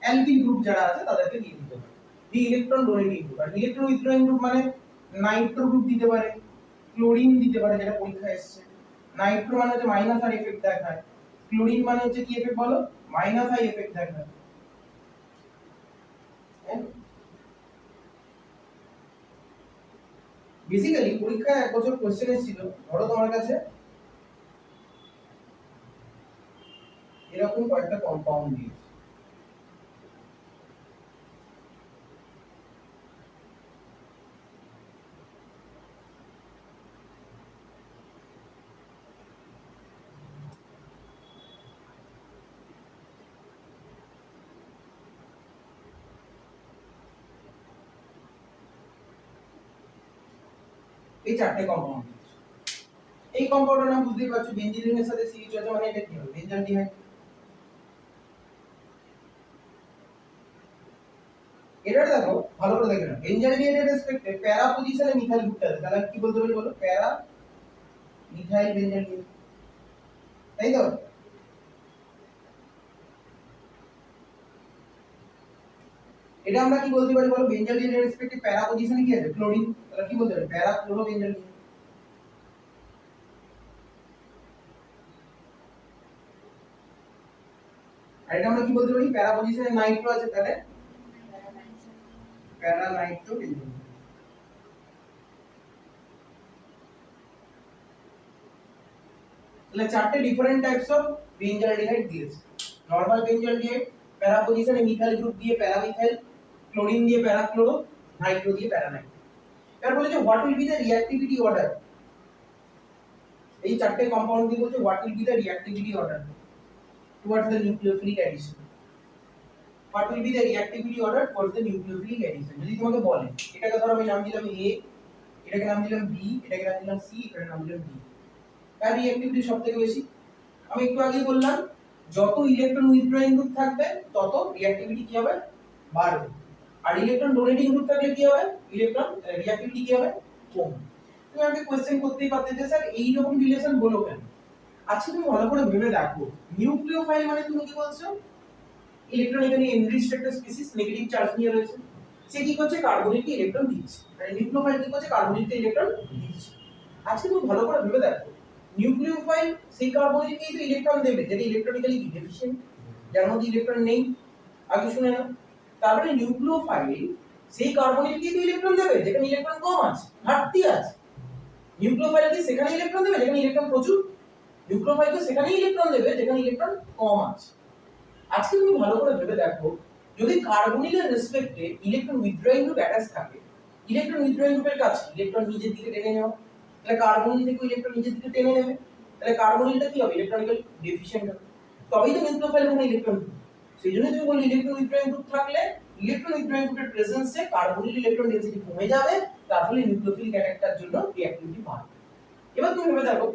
অ্যালকিল গ্রুপ যারা আছে তাদেরকে দিয়ে দিতে পারে। এই ইলেকট্রন ডোনেটিং গ্রুপ। আর ইলেকট্রন উইথড্রয়িং গ্রুপ মানে নাইট্রো গ্রুপ দিতে পারে, ক্লোরিন দিতে পারে, যেটা পরীক্ষায় এসেছে। নাইট্রো মানে হচ্ছে মাইনাস আর এফেক্ট দেখায়, ক্লোরিন মানে হচ্ছে কি এফেক্ট বলো? মাইনাস আই এফেক্ট দেখায়। বেসিক্যালি পরীক্ষায় এক বছর কোশ্চেন এসেছিল, ধরো তোমার কাছে এরকম কয়েকটা কম্পাউন্ড দিয়েছে, এই চারটে কম্পাউন্ড দিয়েছে। এই কম্পাউন্ডের নাম বুঝতেই পারছো, বেনজিনের সাথে সিরিজ আছে মানে এটা কি হবে? বেনজালডিহাইড। এটা দেখো ভালো করে দেখে নাও, বেনজালডিহাইডের রেসপেক্টে প্যারা পজিশনে মিথাইল গ্রুপটা আছে, তাহলে কি বলতে পারি বলো? প্যারা মিথাইল বেনজালডিহাইড, তাই তো? এটা আমরা কি বলতে পারি বলো? বেনজালডিহাইডের রেসপেক্টে প্যারা পজিশনে কি আছে? ক্লোরিন, তাহলে কি বলতে পারি? প্যারা ক্লোরো বেনজালডিহাইড। আর এটা আমরা কি বলতে পারি? প্যারা পজিশনে নাইট্রো আছে, তাহলে প্যারা নাইট্রো বেনজালডিহাইড। তাহলে চারটে ডিফারেন্ট টাইপস অফ বেনজালডিহাইড দিয়েছে। নরমাল বেনজালডিহাইড, প্যারা পজিশনে মিথাইল গ্রুপ দিয়ে প্যারা মিথাইল, ক্লোরিন দিয়ে প্যারা ক্লোরো, নাইট্রো দিয়ে প্যারা নাইট্রো। এবার বলেছে what will be the reactivity order. এই চারটে কম্পাউন্ড দিয়ে বলছে what will be the reactivity order towards the nucleophilic addition. What will be the reactivity order towards the nucleophilic addition. যদি তোমাকে বলে, এটাকে ধরো আমি নাম দিলাম এ, এটাকে নাম দিলাম বি, এটাকে নাম দিলাম সি, এটাকে নাম দিলাম ডি, কার রিঅ্যাক্টিভিটি সবথেকে বেশি? আমি একটু আগে বললাম যত ইলেকট্রন উইথড্রয়িং গ্রুপ থাকবে তত রিঅ্যাক্টিভিটি কি হবে? বাড়বে। আর ইলেকট্রন ডোনেটিং গ্রুপ থাকলে কি হবে? ইলেকট্রন রিঅ্যাক্টিভিটি কি হবে? কমবে। তুমি আমাকে কোশ্চেন করতেই পারতে যে স্যার এই রকম রিলেশন বলো কেন? আচ্ছা তুমি ভালো করে ভেবে দেখো, নিউক্লিওফাইল মানে তুমি কি বলছো? ইলেকট্রনিক্যালি এনরিচড একটা স্পিসিস, নেগেটিভ চার্জ নিয়ে রয়েছে, সে কি করছে? কার্বনিলকে ইলেকট্রন দিচ্ছে। আর নিউক্লিওফাইল কি করছে? কার্বনিলকে ইলেকট্রন দিচ্ছে। আজকে তুমি ভালো করে ভেবে দেখো, নিউক্লিওফাইল সেই কার্বনিলকেই তো ইলেকট্রন দেবে যেটা ইলেকট্রনিক্যালি ডেফিশিয়েন্ট, যার মধ্যে ইলেকট্রন নেই। আগে শুনে নাও, তারপরে নিউক্লিওফাইল সেই কার্বনিলকেই তো ইলেকট্রন দেবে যেখানে ইলেকট্রন কম আছে, ঘাটতি আছে। নিউক্লিওফাইল কি সেখানে ইলেকট্রন দেবে যেখানে ইলেকট্রন প্রচুর? নিউক্লিওফাইল তো সেখানেই ইলেকট্রন দেবে যেখানে ইলেকট্রন কম আছে। আজকে তুমি ভালো করে ভেবে দেখো, যদি কার্বনিলের রেসপেক্টে ইলেকট্রন উইথড্রয়িং গ্রুপ অ্যাটাচ থাকে, ইলেকট্রন উইথড্রয়িং গ্রুপের কাছে ইলেকট্রন নিজের দিকে টেনে নেওয়া, তাহলে কার্বনিল থেকে ইলেকট্রন নিজের দিকে টেনে নেবে, তাহলে কার্বনিলটা কি হবে? ইলেকট্রনিক্যালি ডেফিশিয়েন্ট হবে। তবেই তো নিউক্লিওফাইল ওখানে ইলেকট্রন। সেই জন্য তুমি বলি ইলেকট্রন উইথড্রয়িং গ্রুপ থাকলে ইলেকট্রন উইথড্রয়িং গ্রুপের প্রেজেন্সে কার্বনিল ইলেকট্রন ডেনসিটি কমে যাবে, তার ফলে নিউক্লিওফিলিক অ্যাটাকটার জন্য রিঅ্যাক্টিভিটি বাড়বে। এবার তুমি ভেবে দেখো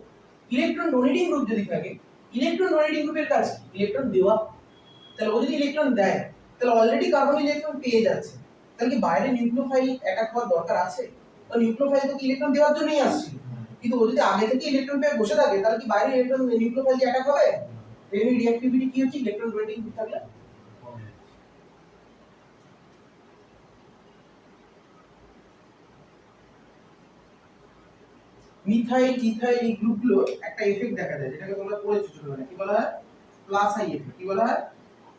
ইলেকট্রন ডোনেটিং গ্রুপ যদি থাকে, ইলেকট্রন ডোনেটিং গ্রুপের কাজ ইলেকট্রন দেওয়া। তাহলে ও যদি ইলেকট্রন দেয় তাহলে অলরেডি কার্বনিল ইলেকট্রন পেয়ে যাচ্ছে, তাহলে কি বাইরে নিউক্লিওফাইল অ্যাটাক হওয়ার দরকার আছে? তো নিউক্লিওফাইল তো ইলেকট্রন দেওয়ার জন্যই আসছে, কিন্তু ও যদি আগে থেকে ইলেকট্রন পেয়ে বসে থাকে তাহলে কি বাইরে ইলেকট্রন নিউক্লিওফাইল দিয়ে অ্যাটাক হবে? এই রিঅ্যাক্টিভিটি কি হচ্ছে ইলেকট্রন ডোনেটিং গ্রুপ থাকলে। মিথাইল ইথাইল এই গ্রুপগুলো একটা এফেক্ট দেখা যায় যেটাকে তোমরা পড়েছো ছোটবেলায়, কি বলা হয়? Plus I effect. কি বলা হয়?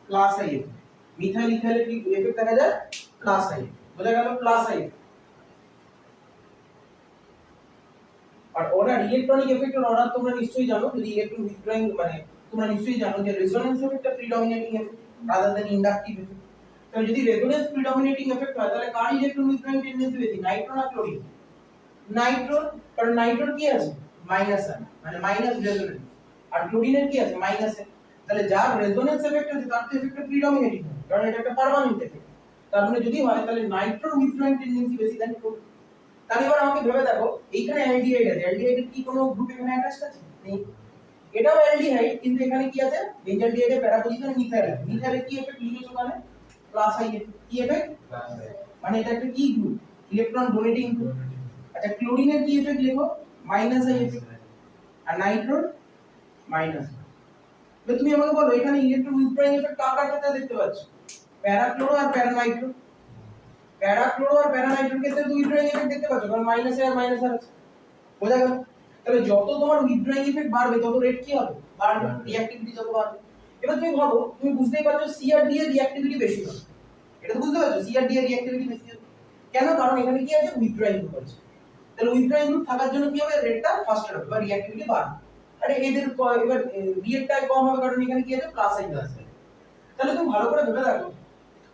Plus I effect. মিথাইল ইথাইলের কি এফেক্ট দেখা যায়? Plus I. বোঝা গেল? Plus I. আর অর্ডার ইলেকট্রনিক এফেক্টের অর্ডার তোমরা নিশ্চয়ই জানো, যদি ইলেকট্রন উইথড্রয়িং মানে তোমরা নিশ্চয়ই জানো যে রেজোন্যান্স এফেক্টটা predominating effect rather than inductive effect. তাহলে যদি রেজোন্যান্স প্রিডমিনেটিং এফেক্ট হয় তাহলে কার ইলেকট্রন উইথড্রয়িং টেন্ডেন্সি বেশি, নাইট্রো না ক্লোরিন? নাইট্রো, কারণ নাইট্রোর কি আছে? মাইনাস আয়ন, মানে মাইনাস রেজোন্যান্স। আর ক্লোরিনের কি আছে? Minus A. তাহলে যার রেজোন্যান্স এফেক্ট আছে তার তো এফেক্টটা প্রিডমিনেটিং হবে, কারণ এটা একটা পার্মানেন্ট এফেক্ট। তার মানে যদি হয় তাহলে নাইট্রোর উইথড্রয়িং টেন্ডেন্সি বেশি দেন ক্লোরিন। তাহলে এবার আমাকে ভেবে দেখো এইখানে অ্যালডিহাইড আছে, অ্যালডিহাইডের কি কোনো গ্রুপ এখানে অ্যাটাচড আছে? নেই। এটাও অ্যালডিহাইড, কিন্তু এখানে কি আছে? বেঞ্জালডিহাইডের প্যারা পজিশনে মিথাইল আছে। মিথাইলের কি এফেক্ট লিখেছো মানে? Plus I effect. কি এফেক্ট? Plus I. মানে এটা একটা কি গ্রুপ? Electron donating group. আচ্ছা ক্লোরিনের কি এফেক্ট লেখো? Minus I effect. আর নাইট্রোর মাইনাস। তো তুমি আমাকে বলো এখানে ইলেকট্রন উইথড্রয়িং এফেক্ট কার কার ক্ষেত্রে দেখতে পাচ্ছ? প্যারা ক্লোরো আর প্যারা নাইট্রো। প্যারা ক্লোরো আর প্যারা নাইট্রোর ক্ষেত্রে তো উইথড্রয়িং এফেক্ট দেখতে পাচ্ছ, কারণ মাইনাস আর মাইনাস আর আছে। বোঝা গেল? তাহলে যত তোমার উইথড্রয়িং এফেক্ট বাড়বে তত রেট কি হবে? বাড়বে, রিঅ্যাক্টিভিটি যত বাড়বে। এবার তুমি ভাবো, তুমি বুঝতেই পারছো সি আর ডি এর রিঅ্যাক্টিভিটি বেশি হবে। এটা তো বুঝতে পারছো সি আর ডি এর রিঅ্যাক্টিভিটি বেশি হবে। কেন? কারণ এখানে কি আছে? উইথড্রয়িং গ্রুপ আছে। তাহলে উইথড্রয়িং গ্রুপ থাকার জন্য কি হবে? রেটটা ফাস্টার হবে বা রিঅ্যাক্টিভিটি বাড়বে। আরে এদের এবার রিঅ্যাক্টটা কম হবে কারণ এখানে কি আছে? প্লাস সাইন আছে। তাহলে তুমি ভালো করে ভেবে দেখো,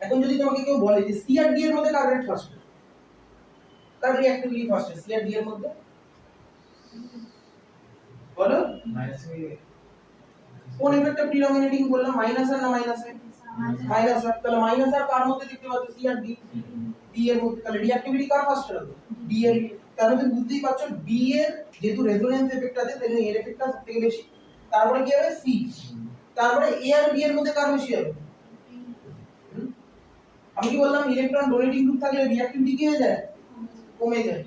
এখন যদি তোমাকে কেউ বলে যে সি আর ডি এর মধ্যে কার রেট ফাস্ট, কার রিঅ্যাক্টিভিটি ফাস্ট সি আর ডি এর মধ্যে, বলো? মাইনাস এ। কোন এফেক্টটা প্রিডমিনেটিং বললাম? মাইনাস আর না মাইনাস এ? মাইনাস আর। তাহলে মাইনাস আর কার মধ্যে দেখতে পাচ্ছ? সি আর ডি। ডি এর মধ্যে। তাহলে রিঅ্যাক্টিভিটি কার ফাস্ট হবে? ডি এর। তার মধ্যে বুঝতেই পারছো ডি এর যেহেতু রেজোন্যান্স এফেক্ট আছে তাহলে এর এফেক্টটা সবথেকে বেশি। তারপরে কি হবে? সি। তারপরে এ আর বি এর মধ্যে কার বেশি হবে? আমি কি বললাম ইলেকট্রন ডোনেটিং গ্রুপ থাকলে রিঅ্যাক্টিভিটি কি হয়ে যায়? কমে যায়।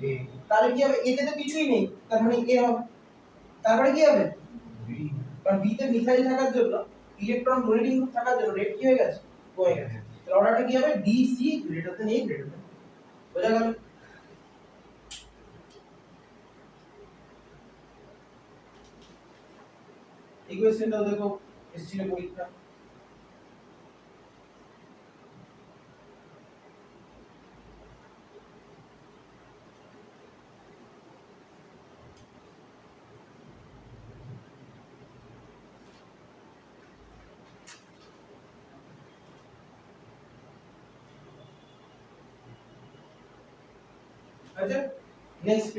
তাহলে কি হবে? এতে তো কিছুই নেই, তার মানে এ হবে। তারপরে কি হবে? বি। কারণ বি তে মিথাইল থাকার জন্য, ইলেকট্রন ডোনেটিং গ্রুপ থাকার জন্য রেট কি হয়ে গেছে? কমে গেছে। তাহলে অর্ডারটা কি হবে? D C greater than a greater than. বোঝা গেল? ইকুয়েশনটাও দেখো এসেছিল পরীক্ষা। আচ্ছা নেক্সট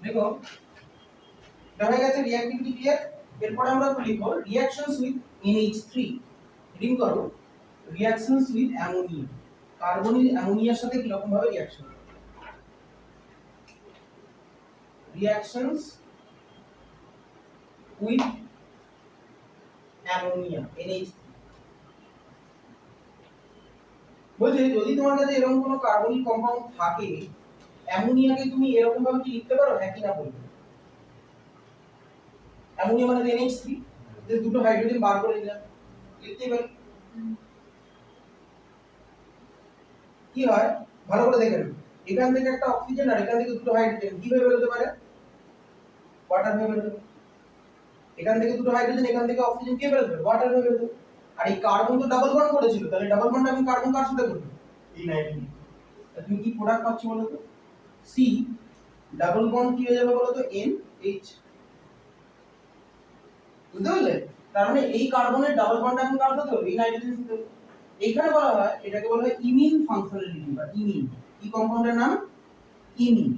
দেখো, দেখা গেছে রিঅ্যাক্টিভিটি ক্লিয়ার। এরপর আমরা লিখব রিঅ্যাকশনস উইথ NH3। রিডিং করো রিঅ্যাকশনস উইথ অ্যামোনিয়া। কার্বনিল অ্যামোনিয়ার সাথে কি রকম ভাবে reaction? Reactions with ammonia NH3 বলছে যদি তোমার কাছে এরকম কোনো কার্বনিক কম্পাউন্ড থাকে, অ্যামোনিয়াকে তুমি এরকম ভাবে কি লিখতে পারো? হ্যাঁ কি না বলবে? অ্যামোনিয়া মানে NH3, যে দুটো হাইড্রোজেন বার করে দিলাম, লিখতে পারি। কি হয় ভালো করে দেখেন, এখান থেকে একটা অক্সিজেন আর এখান থেকে দুটো হাইড্রোজেন কি ভাবে বেরোতে পারে? ওয়াটার ভাবে বেরোতে পারে। এখান থেকে দুটো হাইড্রোজেন, এখান থেকে অক্সিজেন কি বেরোতে পারে? ওয়াটার ভাবে বেরোতে পারে। আর এই কার্বন তো ডাবল বন্ড করেছিল, তাহলে ডাবল বন্ড আমি কার্বন কার সাথে করব? এই নাইট্রোজেন। তুমি কি প্রোডাক্ট পাচ্ছ বলো তো? সি ডাবল বন্ড কি হয়ে যাবে বলো তো? NH। বুঝতে পারলে? তার মানে এই কার্বনের ডাবল বন্ড এখন কার সাথে হবে? এই নাইট্রোজেনের সাথে হবে। এইখানে বলা হয় এটাকে বলা হয় ইমিন ফাংশনালিটি বা ইমিন। কি কম্পাউন্ডের নাম? ইমিন।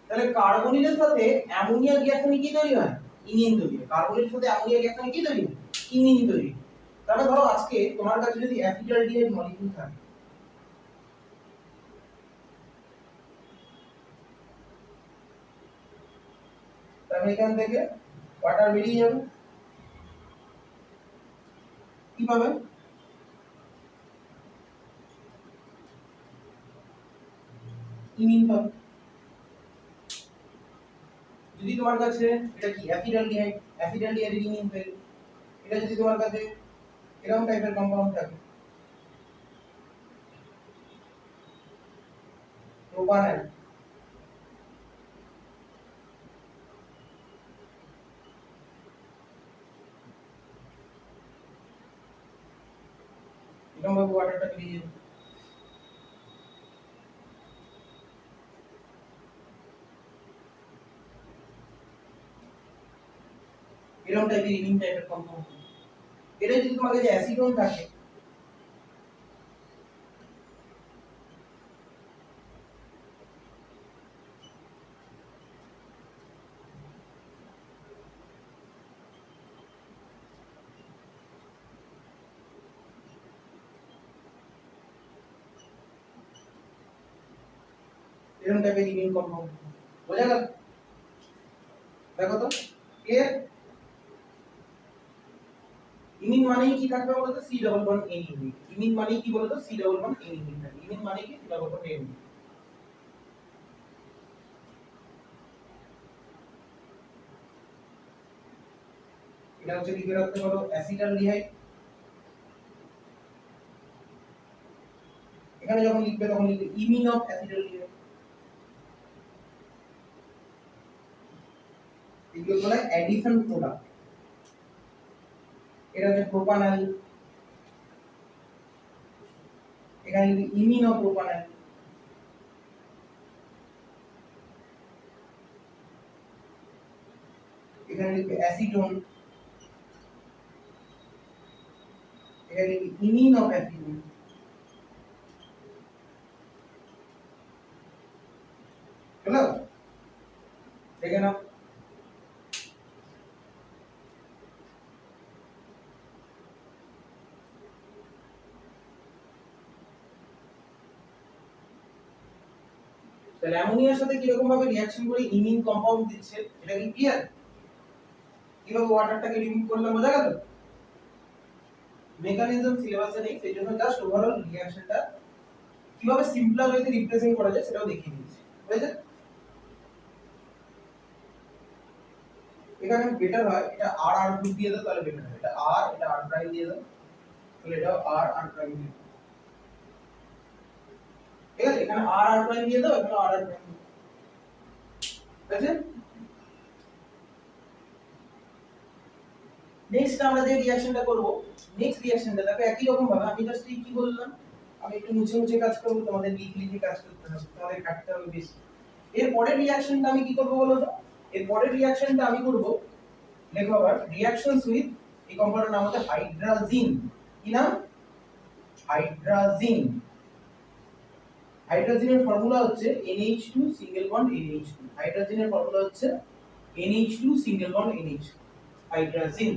তাহলে কার্বনিলের সাথে অ্যামোনিয়া রিঅ্যাকশনে কি তৈরি হয়? ইমিন তৈরি হয়। কার্বনের সাথে অ্যামোনিয়া গ্যাস কি তৈরি হয়? ইমিন তৈরি হয়। তাহলে ধরো আজকে তোমার কাছে যদি অ্যাসিটালডিহাইড মলিকিউল থাকে, তাহলে এখান থেকে ওয়াটার বেরিয়ে যাবে, কি পাবে? ইমিন পাবে। যদি তোমার কাছে এটা কি অ্যাসিটালডিহাইড, অ্যাসিটালডিহাইড ইমিন পেয়ে, এটা যদি তোমার কাছে এরকম টাইপের কম্পাউন্ড থাকে, প্রোপানল, এরকম ভাবে ওয়াটারটা বেরিয়ে যাবে। এরকম টাইপের ইমিন টাইপের কম্পাউন্ড। এটা যদি তোমার কাছে অ্যাসিডন থাকে, এরকম টাইপের ইমিন কম্পাউন্ড। বোঝা গেল? দেখো তো ক্লিয়ার? ইমিন মানেই কি থাকবে বলো তো? C double bond N unit. Imine মানেই কি বলো তো? C double bond N unit থাকে। ইমিন মানে কি? C double bond N unit. এটা হচ্ছে লিখে রাখতে পারো অ্যাসিটালডিহাইড। এখানে যখন লিখবে তখন লিখবে ইমিন অফ অ্যাসিটালডিহাইড। এগুলো বলে অ্যাডিশন প্রোডাক্ট। এটা হচ্ছে প্রোপানল, এখানে লিখবে ইমিন অফ প্রোপানল। এখানে লিখবে অ্যাসিটোন, এখানে লিখবে ইমিন অফ অ্যাসিটোন। হলো? দেখে নাও। তাহলে অ্যামোনিয়ার সাথে কি রকম ভাবে রিঅ্যাকশন করে ইমিন কম্পাউন্ড দিচ্ছে, এটা কি ক্লিয়ার? কিভাবে ওয়াটারটাকে রিমুভ করলাম, বোঝা গেল? মেকানিজম সিলেবাসে নেই, সেই জন্য জাস্ট ওভারঅল রিঅ্যাকশনটা কিভাবে সিম্পলার ওয়েতে রিপ্রেজেন্ট করা যায় সেটাও দেখিয়ে দিয়েছি। বুঝেছে? এখানে বেটার হয় এটা আর আর গ্রুপ দিয়ে দাও, তাহলে বেটার হয়। এটা আর, এটা আর প্রাইম দিয়ে দাও, তাহলে এটা আর আর প্রাইম দিয়ে দাও। ঠিক আছে? এখানে আর আর প্রাইম দিয়ে দাও, এখানে আর আর প্রাইম দিয়ে দাও। ঠিক আছে? নেক্সট আমরা যে রিঅ্যাকশনটা করব, নেক্সট রিঅ্যাকশনটা দেখো একই রকম ভাবে আমি জাস্ট কি বললাম, আমি একটু মুছে মুছে কাজ করব, তোমাদের লিখে লিখে কাজ করতে হবে, তোমাদের কাটতে হবে বেশি। এর পরের রিঅ্যাকশনটা আমি কি করব বলো তো? এর পরের রিঅ্যাকশনটা আমি করব, দেখো আবার রিঅ্যাকশনস উইথ, এই কম্পাউন্ডের নাম হচ্ছে হাইড্রাজিন। কি নাম? হাইড্রাজিন। হাইড্রোজেনের ফর্মুলা হচ্ছে NH2 সিঙ্গেল বন্ড NH2। হাইড্রোজেনের ফর্মুলা হচ্ছে NH2 single bond NH2, hydrogen.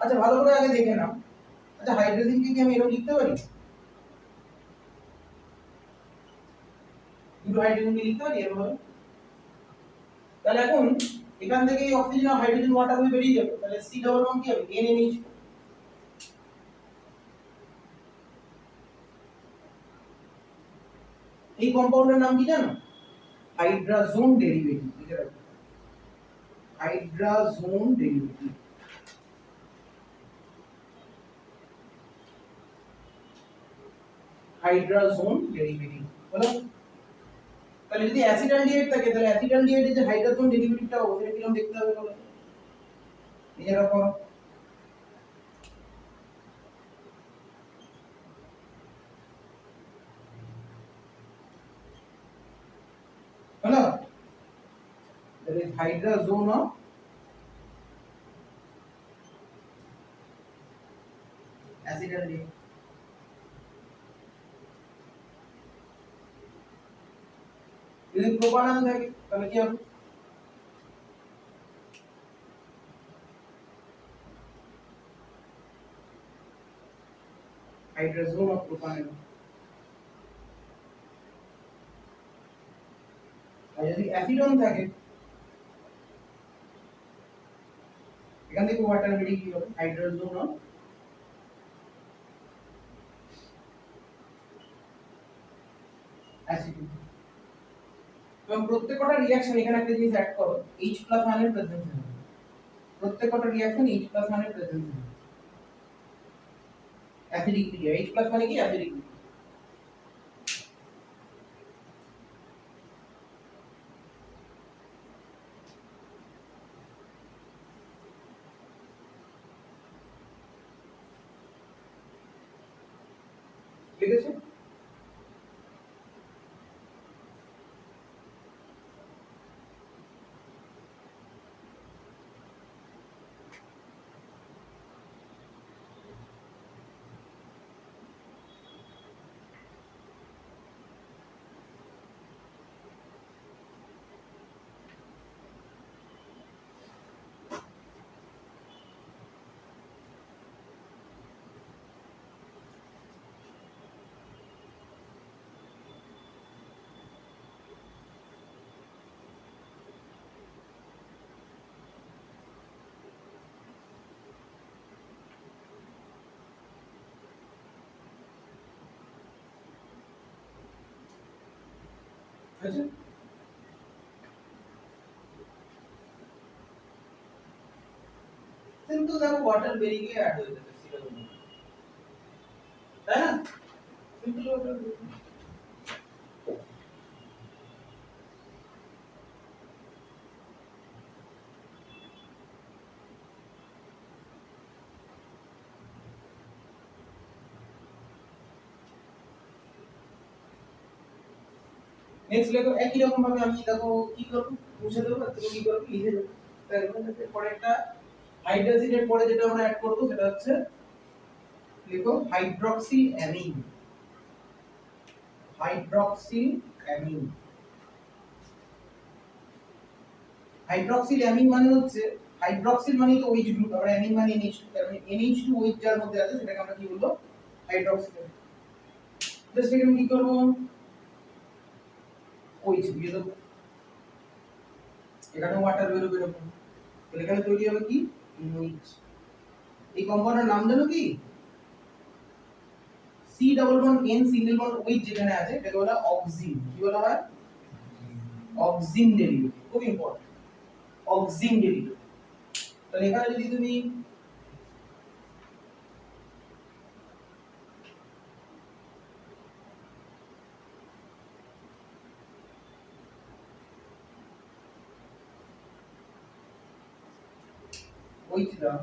আচ্ছা ভালো করে আগে দেখে নাও। আচ্ছা হাইড্রোজেনকে কি আমি এরকম লিখতে পারি? দুটো হাইড্রোজেনকে লিখতে পারি এরকম? তাহলে এখন এখান থেকে এই অক্সিজেন আর হাইড্রোজেন ওয়াটার হয়ে বেরিয়ে যাবে, তাহলে সি ডাবল বন্ড কি হবে? NH2। এই কম্পাউন্ডের নাম কি জানো? হাইড্রাজোন ডেরিভেটিভ। লিখে রাখো, হাইড্রাজোন ডেরিভেটিভ। হাইড্রাজোন ডেরিভেটিভ হলো। তাহলে যদি অ্যাসিটালডিহাইড থাকে, তাহলে অ্যাসিটালডিহাইডের যে হাইড্রাজোন ডেরিভেটিভটা হবে সেটা কিরকম দেখতে হবে বলো? নিজেরা করো। হলো? তাহলে হাইড্রাজোন অফ অ্যাসিটালডিহাইড। যদি প্রোপানল থাকে তাহলে কি হবে? হাইড্রোজোন অফ প্রোপানল। আর যদি অ্যাসিডন থাকে এখান থেকে ওয়াটার বেরিয়ে কি হবে হাইড্রোজোন অফ অ্যাসিডন। এবং প্রত্যেকটা রিঅ্যাকশন এখানে একটা জিনিস অ্যাড করো H+ আয়নের প্রেজেন্স হবে। প্রত্যেকটা রিঅ্যাকশন H+ আয়নের প্রেজেন্স হবে। অ্যাসিডিক ক্রিয়া H+ মানে কি অ্যাসিডিক। লিখেছো? আচ্ছা সিম্পল দেখো ওয়াটার বেরিয়ে গিয়ে অ্যাড হয়ে যাবে সিরাম, তাই না? Simple water. নেক্সট লেখো একই রকম ভাবে আমি দেখো কি করব মুছে দেবো আর তুমি কি করবে লিখে দেবে। তাই পরে একটা হাইড্রোজেনের পরে যেটা আমরা অ্যাড করব সেটা হচ্ছে লিখো hydroxyl amine. Hydroxyl amine. Hydroxyl amine মানে হচ্ছে হাইড্রক্সিল মানে তো OH গ্রুপ আর অ্যামিন মানে NH2 তার মানে NH2 OH যার মধ্যে আছে সেটাকে আমরা কি বলবো হাইড্রক্সিল। জাস্ট এখানে কি করব OH দিয়ে দেবো, এখানে ওয়াটার বেরোবে এরকম, তাহলে এখানে তৈরি হবে কি OH। এই কম্পাউন্ডের নাম জানো কি C double bond N single bond OH যেখানে আছে এটাকে বলা অক্সিন। কি বলা হয় অক্সিন ডেরিভেটিভ, খুব ইম্পর্টেন্ট অক্সিন ডেরিভেটিভ। তাহলে এখানে যদি তুমি OH দাও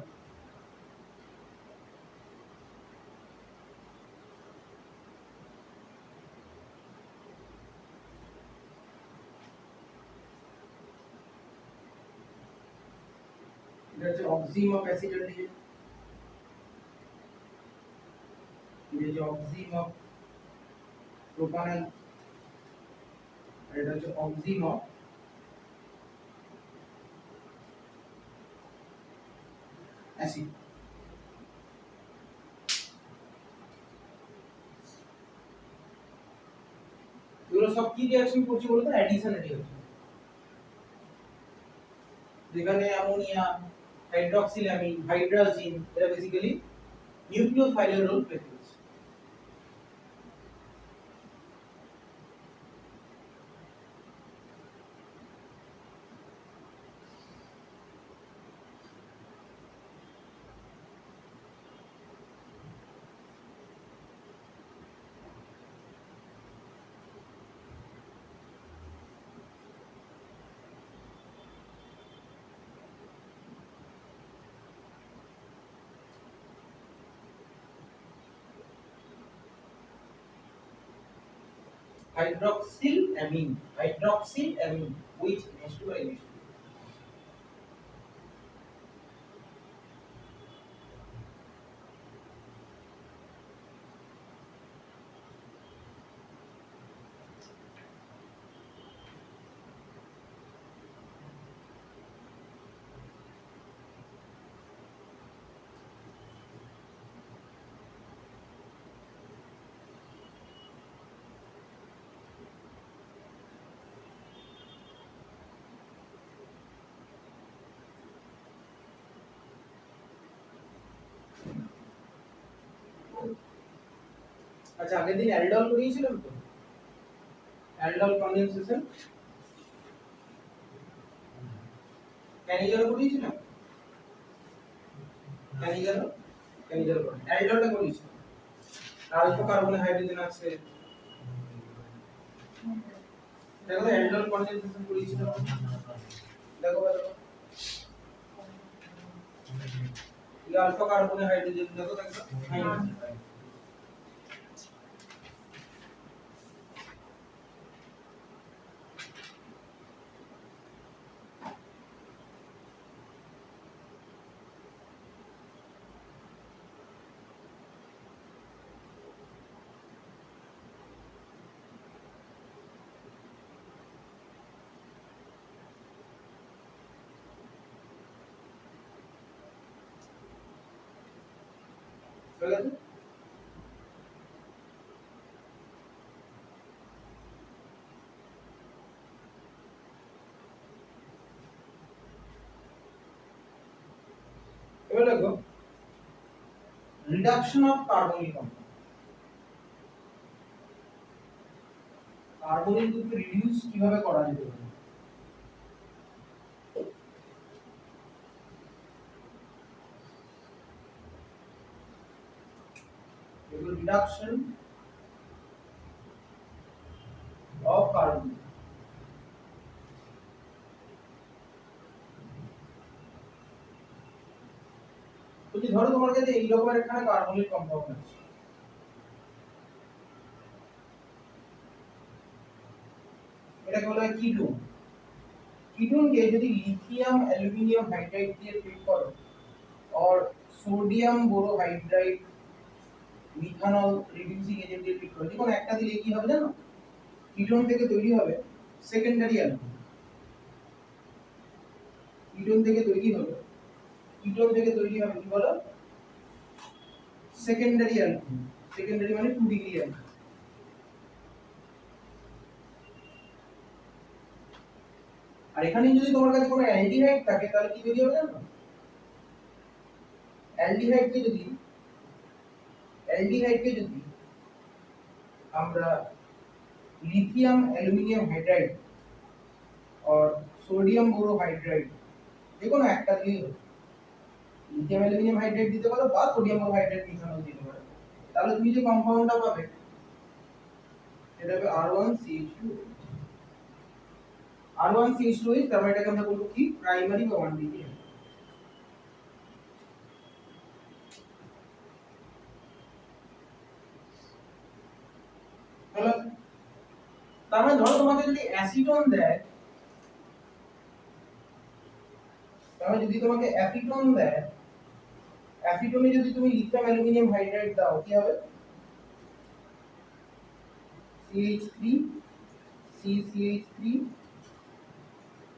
এটা হচ্ছে অক্সিম অফ অ্যাসিডালডিহাইড, এটা হচ্ছে অক্সিম অফ প্রোপানল, আর এটা হচ্ছে অক্সিম অফ অ্যাসিড। এগুলো সব কি রিঅ্যাকশন করছে বলতো অ্যাডিশন রিঅ্যাকশন। যেখানে অ্যামোনিয়া হাইড্রক্সিল অ্যামিন হাইড্রোজিন এরা বেসিক্যালি নিউক্লিওফাইলের রোল প্লে করছে। Hydroxyl amine which H2 by NH2। আচ্ছা আগের দিন অ্যালডল করিয়েছিলাম তো, অ্যালডল কনডেনসেশন ক্যানিজারও করিয়েছিলাম, ক্যানিজারও ক্যানিজারও অ্যালডলটা করিয়েছিলাম, আলফা কার্বনে হাইড্রোজেন আছে, দেখো তো অ্যালডল কনডেনসেশন করিয়েছিলাম, দেখো দেখো ये अल्फा कार्बन है हाइड्रोजन देखो देखो ঠিক আছে এবার দেখো reduction of carbonic compound, carbonic গ্রুপকে রিডিউস কিভাবে করা যেতে পারে, এগুলো রিডাকশন অফ কার্বন, যদি ধরো তোমার কাছে এই রকমের এখানে কার্বনিক কম্পাউন্ড আছে, এটাকে বলা হয় কিটোন, কিটোনকে যদি লিথিয়াম অ্যালুমিনিয়াম হাইড্রাইড দিয়ে ট্রিট করো और সোডিয়াম বোরোহাইড্রাইড মিথানল রিডিউসিং এজেন্ট দিয়ে ট্রিট করো, যেকোনো একটা দিলে কি হবে জানো, কিটোন থেকে তৈরি হবে সেকেন্ডারি অ্যালকোহল, কিটোন থেকে তৈরি হবে, কিটোন থেকে তৈরি হবে কি বলো সেকেন্ডারি অ্যালকোহল, সেকেন্ডারি মানে 2 ডিগ্রি অ্যালকোহল। আর এখানে যদি তোমার কাছে কোনো অ্যালডিহাইড থাকে তাহলে কি তৈরি হবে জানো, অ্যালডিহাইডকে যদি আমরা লিথিয়াম অ্যালুমিনিয়াম হাইড্রাইড और সোডিয়াম বোরোহাইড্রাইড যেকোনো একটা দিয়ে হবে, লিথিয়াম অ্যালুমিনিয়াম হাইড্রাইড দিতে পারো বা সোডিয়াম বোরোহাইড্রাইড মিথানল দিতে পারো, তাহলে তুমি যে কম্পাউন্ডটা পাবে এটা হবে R1CH2, R1CH2 তারপর এটাকে আমরা বলবো কি প্রাইমারি বা 1 ডিগ্রি। হলো, তার মানে ধরো তোমাকে যদি অ্যাসিটন দেয়, তাহলে যদি তোমাকে অ্যাসিটন দেয়, অ্যাসিটনে যদি তুমি লিথিয়াম অ্যালুমিনিয়াম হাইড্রাইড দাও কি হবে CH3 CCH3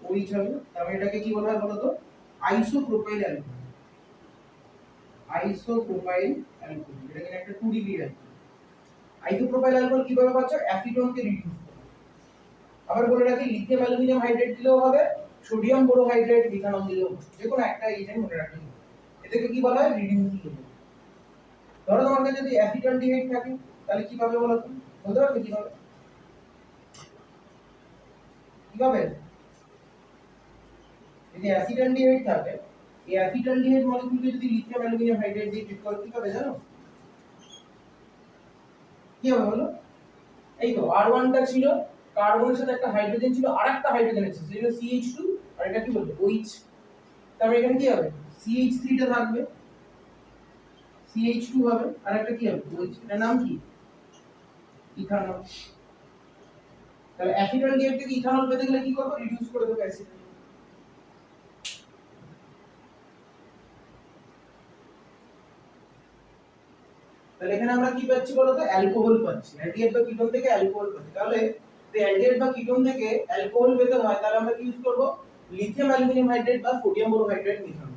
OH হবে, তাহলে এটাকে কি বলা হয় বলো তো আইসোপ্রোপাইল অ্যালকোহল, আইসোপ্রোপাইল অ্যালকোহল এটা কিন্তু একটা 2 ডিগ্রি অ্যালকোহল। আইসোপ্রোপাইল অ্যালকোহল কিভাবে পাচ্ছ, অ্যাসিটনকে রিডিউস করে। আবার বলে রাখি লিথিয়াম অ্যালুমিনিয়াম হাইড্রাইড দিলেও হবে, সোডিয়াম বোরোহাইড্রাইড মিথানল দিলেও হবে, যেকোনো একটা এজেন্ট মনে রাখতে হবে, এটাকে কি বলা হয় রিডিউসিং এজেন্ট। ধরো তোমার কাছে যদি অ্যাসিটালডিহাইড থাকে তাহলে কিভাবে বলো তো, বলতে পারবে কিভাবে, কিভাবে যদি অ্যাসিটালডিহাইড থাকে, এই অ্যাসিটালডিহাইড মলিকিউলকে যদি লিথিয়াম অ্যালুমিনিয়াম হাইড্রাইড দিয়ে ট্রিট করো কি হবে জানো, কি হবে বলো, এই তো R1 টা ছিল, কার্বনের সাথে একটা হাইড্রোজেন ছিল, আরেকটা হাইড্রোজেন আছে যেটা CH2 আর এটা কি বলবো OH, তারপর এখানে কি হবে CH3 টা থাকবে, CH2 হবে আর একটা কি হবে OH, এটার নাম কি ইথানল। তাহলে অ্যাসিটালডিহাইড থেকে ইথানল পেতে গেলে কি করব, রিডিউস করে দেব অ্যাসিড। তাহলে এখানে আমরা কি পাচ্ছি বলতো অ্যালকোহল পাচ্ছি, অ্যালডিহাইড বা কিটোন থেকে অ্যালকোহল পাচ্ছি। তাহলে যদি অ্যালডিহাইড বা কিটোন থেকে অ্যালকোহল পেতে হয় তাহলে আমরা কি ইউজ করব, লিথিয়াম অ্যালুমিনিয়াম হাইড্রাইড বা সোডিয়াম বোরোহাইড্রাইড মিথানল।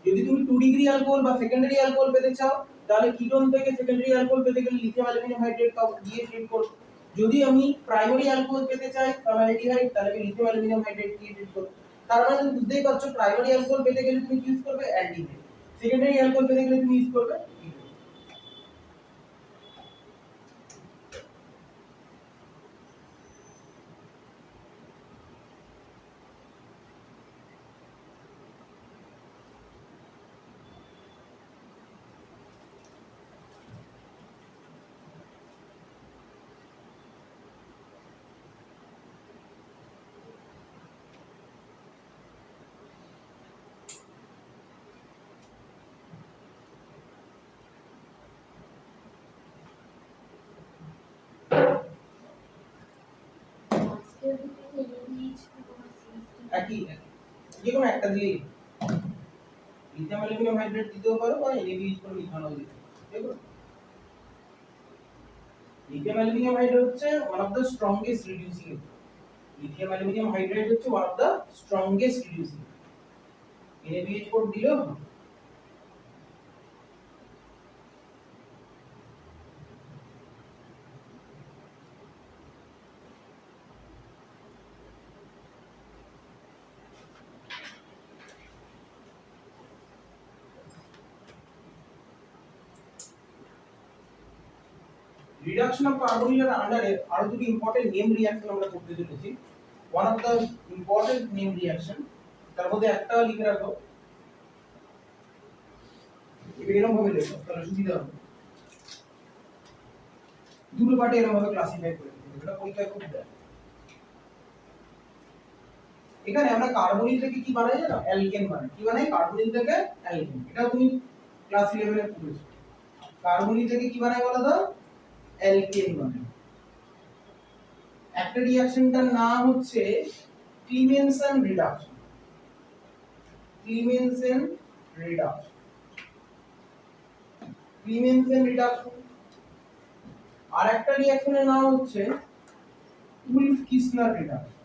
যদি তুমি 2 ডিগ্রি অ্যালকোহল বা সেকেন্ডারি অ্যালকোহল পেতে চাও তাহলে কিটোন থেকে সেকেন্ডারি অ্যালকোহল পেতে গেলে লিথিয়াম অ্যালুমিনিয়াম হাইড্রাইড দিয়ে ট্রিট করব। যদি আমি প্রাইমারি অ্যালকোহল পেতে চাই তাহলে অ্যালডিহাইড, তাহলে আমি লিথিয়াম অ্যালুমিনিয়াম হাইড্রাইড দিয়ে ট্রিট করব। তার মানে তুমি বুঝতেই পারছো প্রাইমারি অ্যালকোহল পেতে গেলে তুমি কি ইউজ করবে অ্যালডিহাইড, সেকেন্ডারি অ্যালকোহল পেতে গেলে তুমি ইউজ করবে কিটোন। একই যে কোনো একটা দিলেই লিথিয়াম অ্যালুমিনিয়াম হাইড্রেট দিতেও পারো বা NaB ইউজ করে মিথানল দিতে পারো। দেখো লিথিয়াম অ্যালুমিনিয়াম হাইড্রেট হচ্ছে one of the strongest reducing agent. Lithium aluminium hydrate হচ্ছে one of the strongest reducing. NaBH4 দিলেও হবে। রিডাকশন অফ কার্বনিলের আন্ডারে আরো দুটি ইম্পর্টেন্ট নেম রিঅ্যাকশন আমরা করতে চলেছি। One of the important name reaction, তার মধ্যে একটা লিখে রাখো, এরকম ভাবে লেখো তাহলে সুবিধা হবে। দুটো পার্টে এরকম ভাবে ক্লাসিফাই করে দিতে, এটা পরীক্ষায় খুব দেয়। এখানে আমরা কার্বনিল থেকে কি বানাই জানো? অ্যালকেন বানাই। কি বানাই? কার্বনিল থেকে অ্যালকেন। এটা তুমি ক্লাস 11 এ পড়েছো। কার্বনিল থেকে কি বানাই বলো তো? অ্যালকেন বানাই। একটা রিঅ্যাকশনটার নাম হচ্ছে Clemmensen reduction. Clemmensen reduction. Clemmensen reduction. আর একটা রিঅ্যাকশনের নাম হচ্ছে উলফ কিসলার রিডাকশন।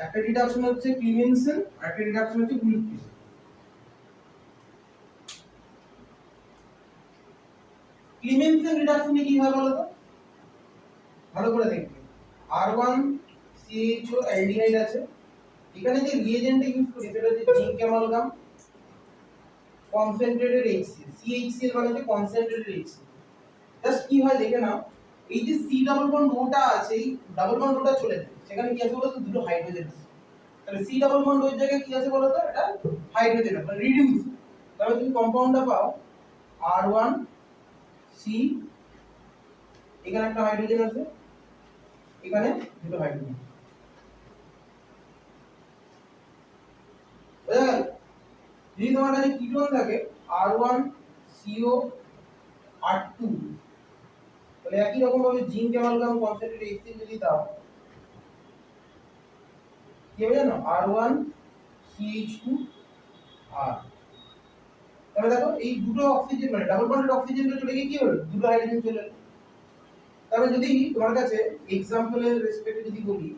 একটা রিডাকশন হচ্ছে ক্লিমেনসন, আর একটা রিডাকশন হচ্ছে উলফ কিসলার। ক্লিমেনসন রিডাকশনে কি হয় বলো তো? ভালো করে দেখবে। R1CHO অ্যালডিহাইড আছে, এখানে যে রিএজেন্টটা ইউজ করি সেটা হচ্ছে zinc amalgam concentrated HCl। CHCl মানে হচ্ছে কনসেন্ট্রেটেড HCl। জাস্ট কি হয় দেখে নাও, এই যে C ডাবল বন্ড ওটা আছে, এই ডাবল বন্ড ওটা চলে যায়, সেখানে কি আছে বলো তো? দুটো হাইড্রোজেন আছে। তাহলে C ডাবল বন্ড ওর জায়গায় কি আছে বলো তো? এটা হাইড্রোজেন আছে, মানে রিডিউস। তাহলে তুমি কম্পাউন্ডটা পাও R1C, এখানে একটা হাইড্রোজেন আছে, এখানে দুটো হাইড্রোজেন। বুঝা গেল? যদি তোমার কাছে কিটোন থাকে R1CO R2, তাহলে একই রকম ভাবে জিঙ্ক অ্যামালগাম কনসেন্ট্রেটেড HCl যদি দাও, কি হবে জানো? R1CH2R। তাহলে দেখো এই দুটো অক্সিজেন মানে ডাবল বন্ডেড অক্সিজেনটা চলে গিয়ে কি হলো? দুটো হাইড্রোজেন চলে এলো। তাহলে যদি তোমার কাছে এক্সাম্পলের রেসপেক্টে যদি বলি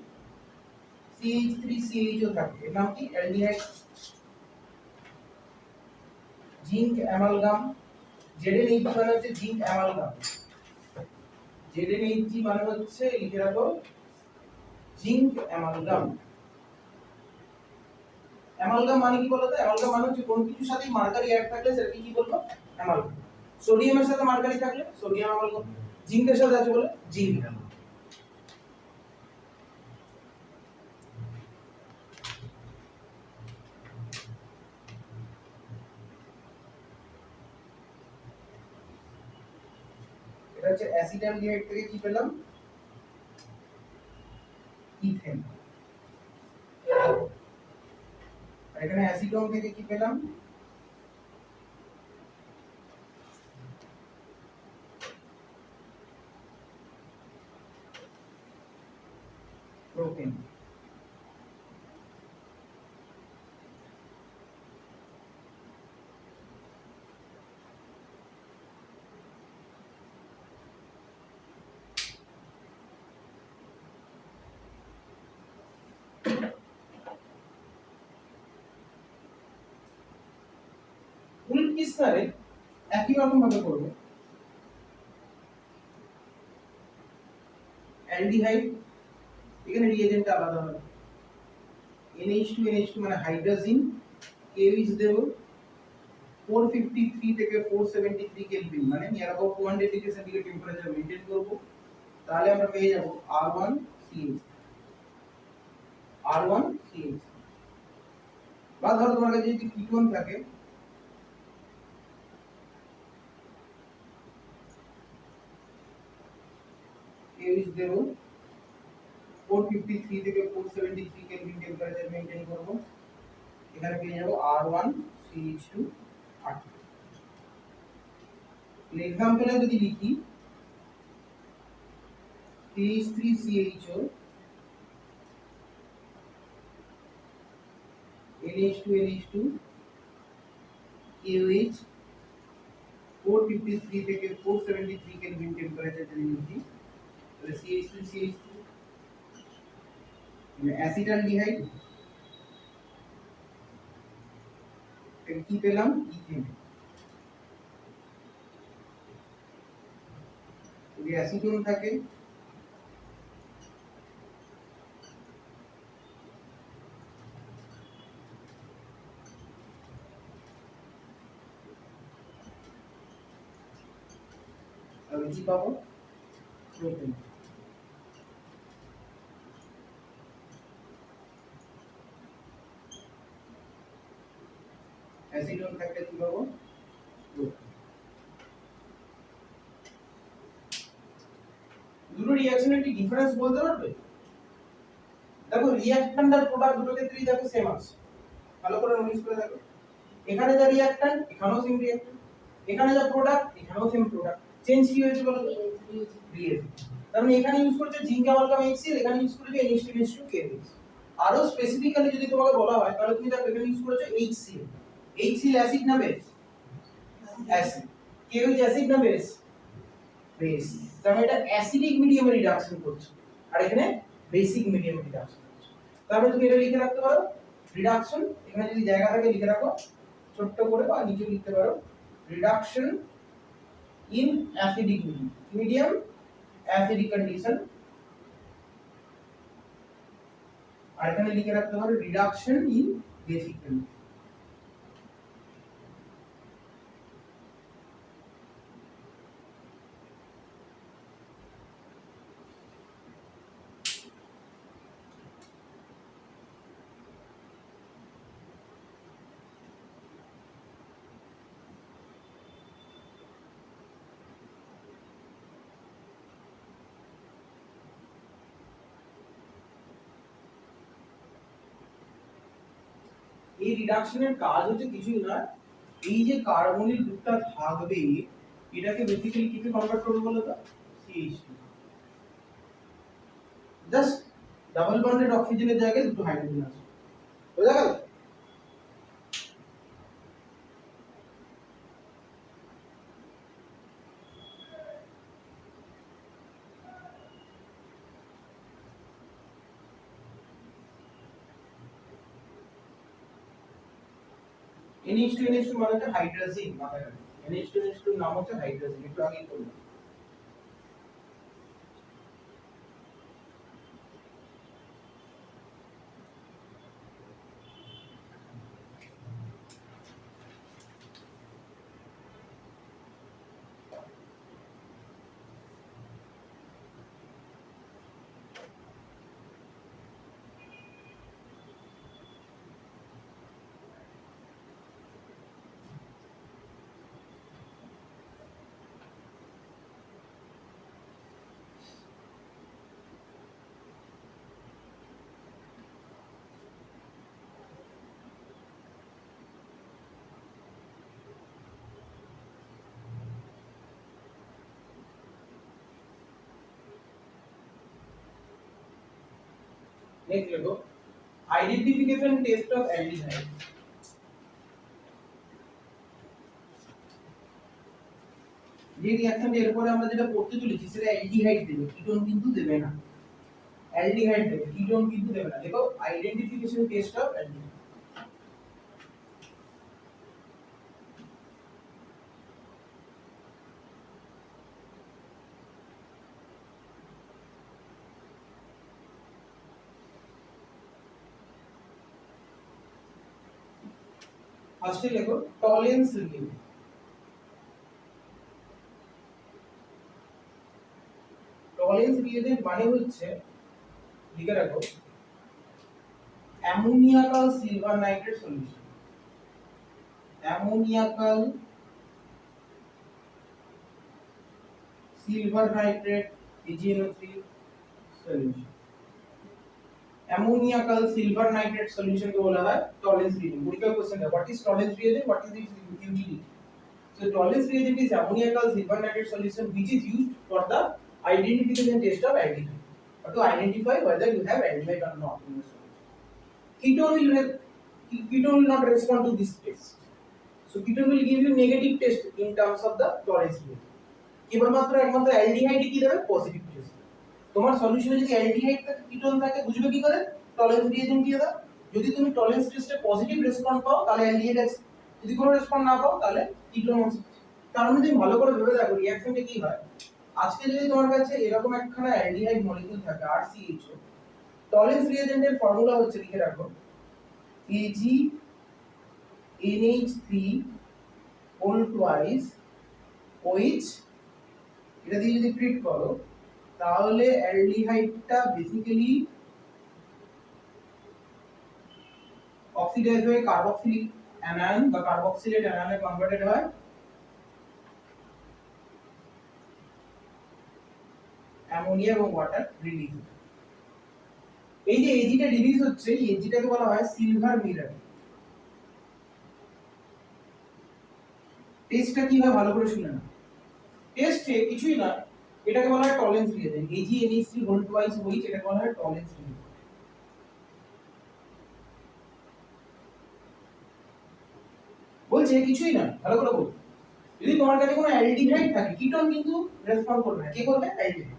CH3CHO থাকে, এর নাম কি? অ্যালডিহাইড। জিঙ্ক অ্যামালগাম, ZnHG মানে হচ্ছে জিঙ্ক অ্যামালগাম। ZnHG মানে হচ্ছে, লিখে রাখো, জিঙ্ক অ্যামালগাম। অ্যামালগাম মানে কি বলতো? অ্যামালগাম মানে হচ্ছে কোন কিছুর সাথে মার্কারি অ্যাড থাকলে সেটাকে কি বলবো? অ্যামালগাম। সোডিয়ামের সাথে মার্কারি থাকলে সোডিয়াম অ্যামালগাম। জিঙ্কের সাথে আছে বলে জিঙ্ক অ্যামালগাম। এটা হচ্ছে অ্যাসিটালডিহাইড থেকে কি পেলাম? ইথেন। আর এখানে অ্যাসিটন থেকে কি পেলাম? প্রোপেন। উলফ কিসলারে একই রকম ভাবে করব। অ্যালডিহাইড, এখানে রিএজেন্টটা আলাদা হবে। NH2 মানে হাইড্রোজেন, কেউইজ দেব 453 থেকে 473 কেলভিন, মানে near about 200 degree centigrade temperature maintain করব। তাহলে আমরা পেয়ে যাব R1CH। R1CH। বা ধরো তোমার কাছে যদি কিটোন থাকে, কেউইজ দেব 453 থেকে 473 কেলভিন টেম্পারেচার মেইনটেইন করব। এখানে পেয়ে যাব R1CH2 R2। এক্সাম্পলে যদি লিখি CH3CHO NH2NH2 KOH 453 থেকে 473 কেলভিন টেম্পারেচার জেনে নিচ্ছি। তাহলে CH3CH2 অ্যাসিটালডিহাইড কি পেলাম ইথেন। যদি অ্যাসিটোন থাকে তাহলে কি পাবো প্রোটিন। অ্যাসিটোন থাকলে কি পাবো প্রোটিন। দুটো রিঅ্যাকশনের কি ডিফারেন্স বলতে পারবে? দেখো রিঅ্যাকট্যান্ট আর প্রোডাক্ট দুটো ক্ষেত্রেই দেখো সেম আছে, ভালো করে নোটিস করে দেখো। এখানে যা রিঅ্যাকট্যান্ট এখানেও সেম রিঅ্যাকট্যান্ট, এখানে যা প্রোডাক্ট এখানেও সেম প্রোডাক্ট। চেঞ্জ কি হয়েছে বলো তো? রিঅ্যাকশন। তার মানে এখানে ইউজ করেছে জিঙ্ক অ্যামালগাম HCl, এখানে ইউজ করেছে NH2NH2 KOH। আরো স্পেসিফিক্যালি যদি তোমাকে বলা হয় তাহলে তুমি দেখো এখানে ইউজ করেছো HCl। HCl অ্যাসিড না বেস? অ্যাসিড। KOH অ্যাসিড না বেস? বেস। তার মানে এটা অ্যাসিডিক মিডিয়ামে রিডাকশন করছে আর এখানে বেসিক মিডিয়ামে রিডাকশন করছে। তারপরে তুমি এটা লিখে রাখতে পারো রিডাকশন, এখানে যদি জায়গা থাকে লিখে রাখো ছোট্ট করে বা নিচে লিখতে পারো reduction in acidic medium acidic condition, আর এখানে লিখে রাখতে পারো রিডাকশন ইন বেসিক কন্ডিশন। এই রিডাকশনের কাজ হচ্ছে কিছুই না, এই যে কার্বনিল গ্রুপটা থাকবে এটাকে বেসিক্যালি কিসে কনভার্ট করবে বলো তো? CH2। জাস্ট ডাবল বন্ডেড অক্সিজেনের জায়গায় দুটো হাইড্রোজেন আছে, বোঝা গেল? NH2NH2 মানে হচ্ছে হাইড্রোজেন, মাথায় রাখবে NH2NH2 এর নাম হচ্ছে হাইড্রোজেন, একটু আগেই বললাম। नेक्स्ट देखो आइडेंटिफिकेशन टेस्ट ऑफ एल्डिहाइड। যে রিঅ্যাকশনটা এরপরে আমরা যেটা করতে চলেছি সেটা অ্যালডিহাইড দেবে, কিটোন কিন্তু দেবে না। অ্যালডিহাইড দেবে, কিটোন কিন্তু দেবে না। দেখো আইডেন্টিফিকেশন টেস্ট অফ অ্যালডিহাইড। ফার্স্টে লেখো টলেন্স রিলেশন। টলেন্স রিলেশন মানে হচ্ছে লিখে রাখো ammoniacal silver nitrate solution. Ammoniacal silver nitrate AgNO3 solution. Ammoniacal silver nitrate solution কে বলা হয় টলেন্স রিয়েজেন্ট। পরীক্ষার কোশ্চেন है what is Tollens reagent, what is its utility? So tolerance reagent is ammoniacal silver nitrate solution which is used for the identification test of aldehyde, or to identify whether you have aldehyde or not in your solution. Ketone will not respond to this test. So ketone will give you negative test in terms of the tolerance level. কেবলমাত্র একমাত্র aldehyde কি দেবে positive test. তোমার সলিউশনে যদি aldehyde থাকে ketone থাকে বুঝবে কি করে টলারেন্স রিয়েজেন্ট দিয়ে দাও। যদি তুমি টলারেন্স টেস্টে পজিটিভ রেসপন্স পাও তাহলে অ্যালডিহাইড আছে, যদি কোনো রেসপন্স না পাও তাহলে কিটোন আছে। তার মানে তুমি ভালো করে ভেবে দেখো রিঅ্যাকশনটা কি হয়। আজকে যদি তোমার কাছে এরকম একখানা অ্যালডিহাইড মলিকিউল থাকে RCHO, টলারেন্স রিয়েজেন্টের ফর্মুলা হচ্ছে লিখে রাখো AgNH3 whole twice OH, এটা দিয়ে যদি ট্রিট করো তাহলে অ্যালডিহাইডটা বেসিক্যালি অক্সিডাইজ হয়ে কার্বক্সিলিক অ্যানায়ন বা কার্বক্সিলেট অ্যানায়নে কনভার্টেড হয়, অ্যামোনিয়া এবং ওয়াটার রিলিজ। এই যে এজিটা রিলিজ হচ্ছে এই এজিটাকে বলা হয় সিলভার মিরর। টেস্টটা কি হয় ভালো করে শুনে নাও। টেস্টে কিছুই না, এটাকে বলা হয় Tollens reagent. AgNH3 whole twice OH, এটাকে বলা হয় টলারেন্স রিয়েজেন্ট। বলছে কিছুই না, ভালো করে বল। যদি তোমার কাছে কোনো অ্যালডিহাইড থাকে কিটোন কিন্তু রেসপন্ড করবে না, কে করবে অ্যালডিহাইড।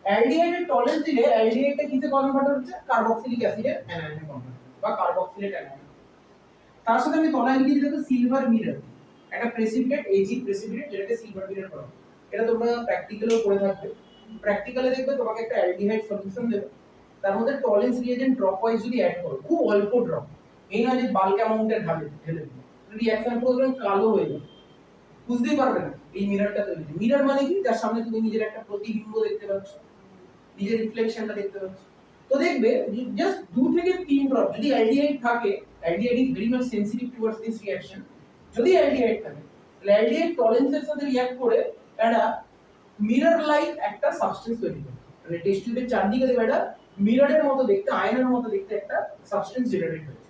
অ্যালডিহাইডের টলারেন্স দিলে অ্যালডিহাইডটা কিসে কনভার্ট হচ্ছে কার্বক্সিলিক অ্যাসিডের অ্যানায়নে কনভার্ট বা কার্বক্সিলেট অ্যানায়ন। তার সাথে আমি তলায় লিখে দিতে সিলভার মিরর, একটা প্রেসিপিটেট Ag প্রেসিপিটেট যেটাকে সিলভার মিরর বলা হয়। এটা তোমরা প্র্যাকটিক্যালেও করে থাকবে। প্র্যাকটিক্যালে দেখবে তোমাকে একটা অ্যালডিহাইড সলিউশন দেবে, তার মধ্যে টলারেন্স রিয়েজেন্ট ড্রপ ওয়াইজ যদি অ্যাড করো, খুব অল্প ড্রপ, এই নয় যে বাল্ক অ্যামাউন্টে ঢেলে দিবে, রিঅ্যাকশন প্রোগ্রাম কালো হয়ে যাবে, বুঝতেই পারবে না এই মিররটা তৈরি। মিরর মানে কি, যার সামনে তুমি নিজের একটা প্রতিবিম্ব দেখতে পাচ্ছ, নিজের রিফ্লেকশনটা দেখতে পাচ্ছ। তো দেখবে জাস্ট 2 থেকে 3 ড্রপ যদি অ্যালডিহাইড থাকে, aldehyde is very much sensitive towards this reaction. যদি অ্যালডিহাইড থাকে তাহলে অ্যালডিহাইড টলারেন্সের সাথে রিঅ্যাক্ট করে একটা মিরর লাইক একটা সাবস্টেন্স তৈরি করে, মানে টেস্ট টিউবের চারদিকে দেখবে একটা মিররের মতো দেখতে, আয়নার মতো দেখতে একটা সাবস্টেন্স জেনারেট হয়েছে।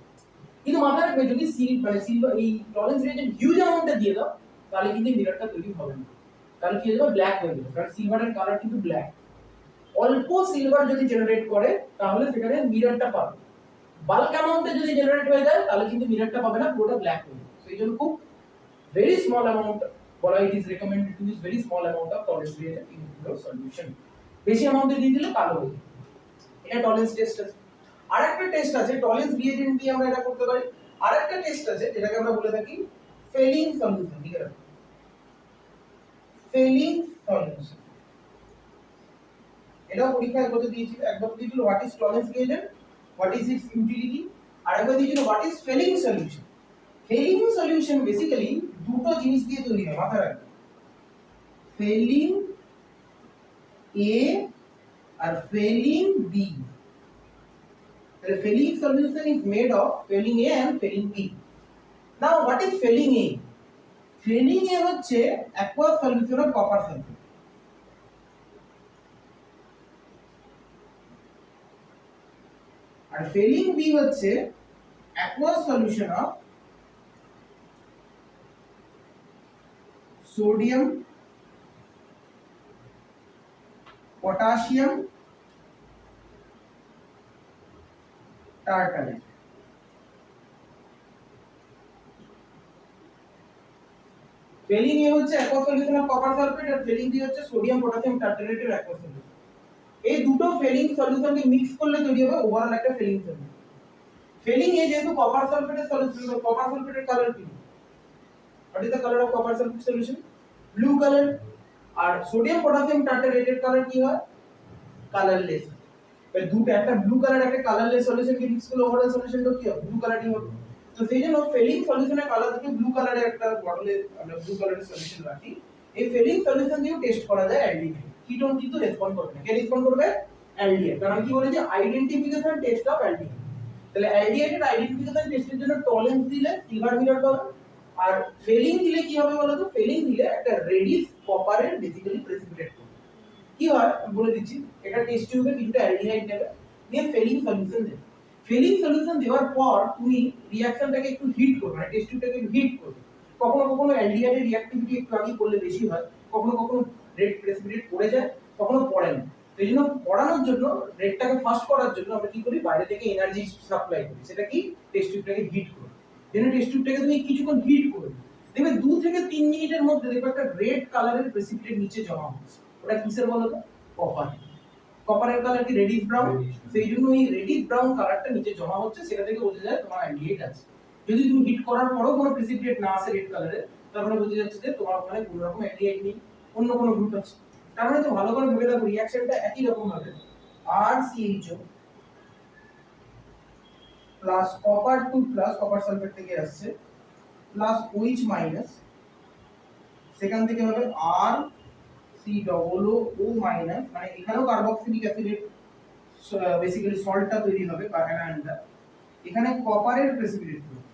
কিন্তু মাথায় রাখবে যদি সিলভার এই টলারেন্স রিয়েজেন্ট হিউজ অ্যামাউন্টে দিয়ে দাও তাহলে কিন্তু মিররটা তৈরি হবে না, তাহলে কি হবে ব্ল্যাক হয়ে যাবে, কারণ সিলভারের কালার কিন্তু ব্ল্যাক। অল্প সিলভার যদি জেনারেট করে তাহলে সেখানে মিররটা পাবে, বাল্ক অ্যামাউন্টে যদি জেনারেট হয়ে যায় তাহলে কিন্তু মিররটা পাবে না, পুরোটা ব্ল্যাক হয়ে যাবে। সেই জন্য খুব very small amount, বলা it is recommended to use very small amount of tolerance reagent in your solution. বেশি অ্যামাউন্টে দিয়ে দিলে কালো হয়ে যাবে। এটা টলারেন্স টেস্ট আছে। আরেকটা টেস্ট আছে টলারেন্স রিয়েজেন্ট দিয়ে আমরা এটা করতে পারি। আরেকটা টেস্ট আছে যেটাকে আমরা বলে থাকি ফেলিং সলিউশন। ঠিক আছে, ফেলিং সলিউশন এটা পরীক্ষায় কত দিয়েছিল, একবার দিয়েছিল what is tolerance reagent, what is its utility, আর একবার দিয়েছিল what is Fehling solution. Fehling solution basically দুটো জিনিস দিয়ে তৈরি হয়, মাথায় রাখবে, ফেলিং এ আর ফেলিং বি। তাহলে Fehling solution is made of Fehling A and Fehling B. Now what is Fehling A? Fehling A হচ্ছে aqueous solution of copper sulphate, আর ফেলিং বি হচ্ছে aqueous solution of sodium, potassium, tartrate. Fehling A হচ্ছে aqueous solution of copper sulphate আর Fehling B হচ্ছে sodium potassium টার্টারেটের aqueous solution. এই দুটো felling সলিউশনকে mix করলে তৈরি হবে ওভারঅল একটা ফেলিং সলিউশন। ফেলিং এ যেহেতু কপার সালফেটের সলিউশন, কপার সালফেটের কালার কি? What is the color of copper sulfate solution? Blue color. R sodium potassium টার্টারেটের colour কি হয়? কালারলেস। তাহলে দুটো, একটা ব্লু কালার একটা কালারলেস সলিউশন কে মিক্স করলে ওভারঅল সলিউশনটা কি হবে? ব্লু কালারই হবে। তো সেই জন্য ফেলিং সলিউশনের কালার থেকে ব্লু কালারের একটা বটলে আমরা ব্লু কালারের সলিউশন রাখি। এই ফেলিং সলিউশন দিয়েও টেস্ট করা যায় অ্যালডিহাইড। কিটোন কিন্তু রেসপন্ড করবে না। কে রেসপন্ড করবে? অ্যালডিহাইড। কারণ কি বলেছে আইডেন্টিফিকেশন টেস্ট অফ অ্যালডিহাইড। তাহলে অ্যালডিহাইডের আইডেন্টিফিকেশন টেস্টের জন্য টলারেন্স দিলে সিলভার মিরর পাবে, আর ফেলিং দিলে কি হবে বলো তো? ফেলিং দিলে একটা রেডিশ কপারের বেসিক্যালি প্রেসিপিটেট করবে। কি হয় বলে দিচ্ছি, এটা টেস্ট টিউবে কিছুটা অ্যালডিহাইড নেবে, নিয়ে ফেলিং সলিউশন দেবে। ফেলিং সলিউশন দেওয়ার পর তুমি রিঅ্যাকশনটাকে একটু হিট করবে, মানে টেস্ট টিউবটাকে একটু হিট করবে। কখনো কখনো অ্যালডিহাইডের রিঅ্যাক্টিভিটি একটু আগে করলে বেশি হয়, কখনো কখনো রেড প্রেসিপিটেট পড়ে যায়, কখনো পড়ে না। তো এই জন্য পড়ানোর জন্য রেডটাকে ফাস্ট করার জন্য আমরা কি করি, বাইরে থেকে এনার্জি সাপ্লাই করি। সেটা কি, টেস্ট টিউবটাকে হিট করি। দেন টেস্ট টিউবটাকে তুমি কিছুক্ষণ হিট করবে, দেখবে 2 থেকে 3 মিনিটের মধ্যে দেখবে একটা রেড কালারের প্রেসিপিটেট নিচে জমা হচ্ছে। ওটা কিসের বলো তো? কপার। কপারের কালার কি রেডিশ ব্রাউন, সেই জন্য এই রেডিশ ব্রাউন কালারটা নিচে জমা হচ্ছে, সেটা থেকে বোঝা যায় তোমার অ্যালডিহাইড আছে। যদি তুমি হিট করার পরেও কোনো প্রেসিপিটেট না আসে রেড কালারের, তার মানে বোঝা যাচ্ছে যে তোমার ওখানে কোনো রকম অ্যালডিহাইড নেই, অন্য কোনো গ্রুপ আছে। তার মানে তো ভালো করে ভেবে দেখো, রিঅ্যাকশনটা একই রকম হবে। RCHO plus copper 2 plus copper sulphate থেকে আসছে, প্লাস OH মাইনাস, সেখান থেকে হবে RCOO মাইনাস, মানে এখানেও কার্বক্সিলিক অ্যাসিডের বেসিক্যালি সল্টটা তৈরি হবে কার্বনটা। এখানে কপারের প্রেসিপিটেট করবে,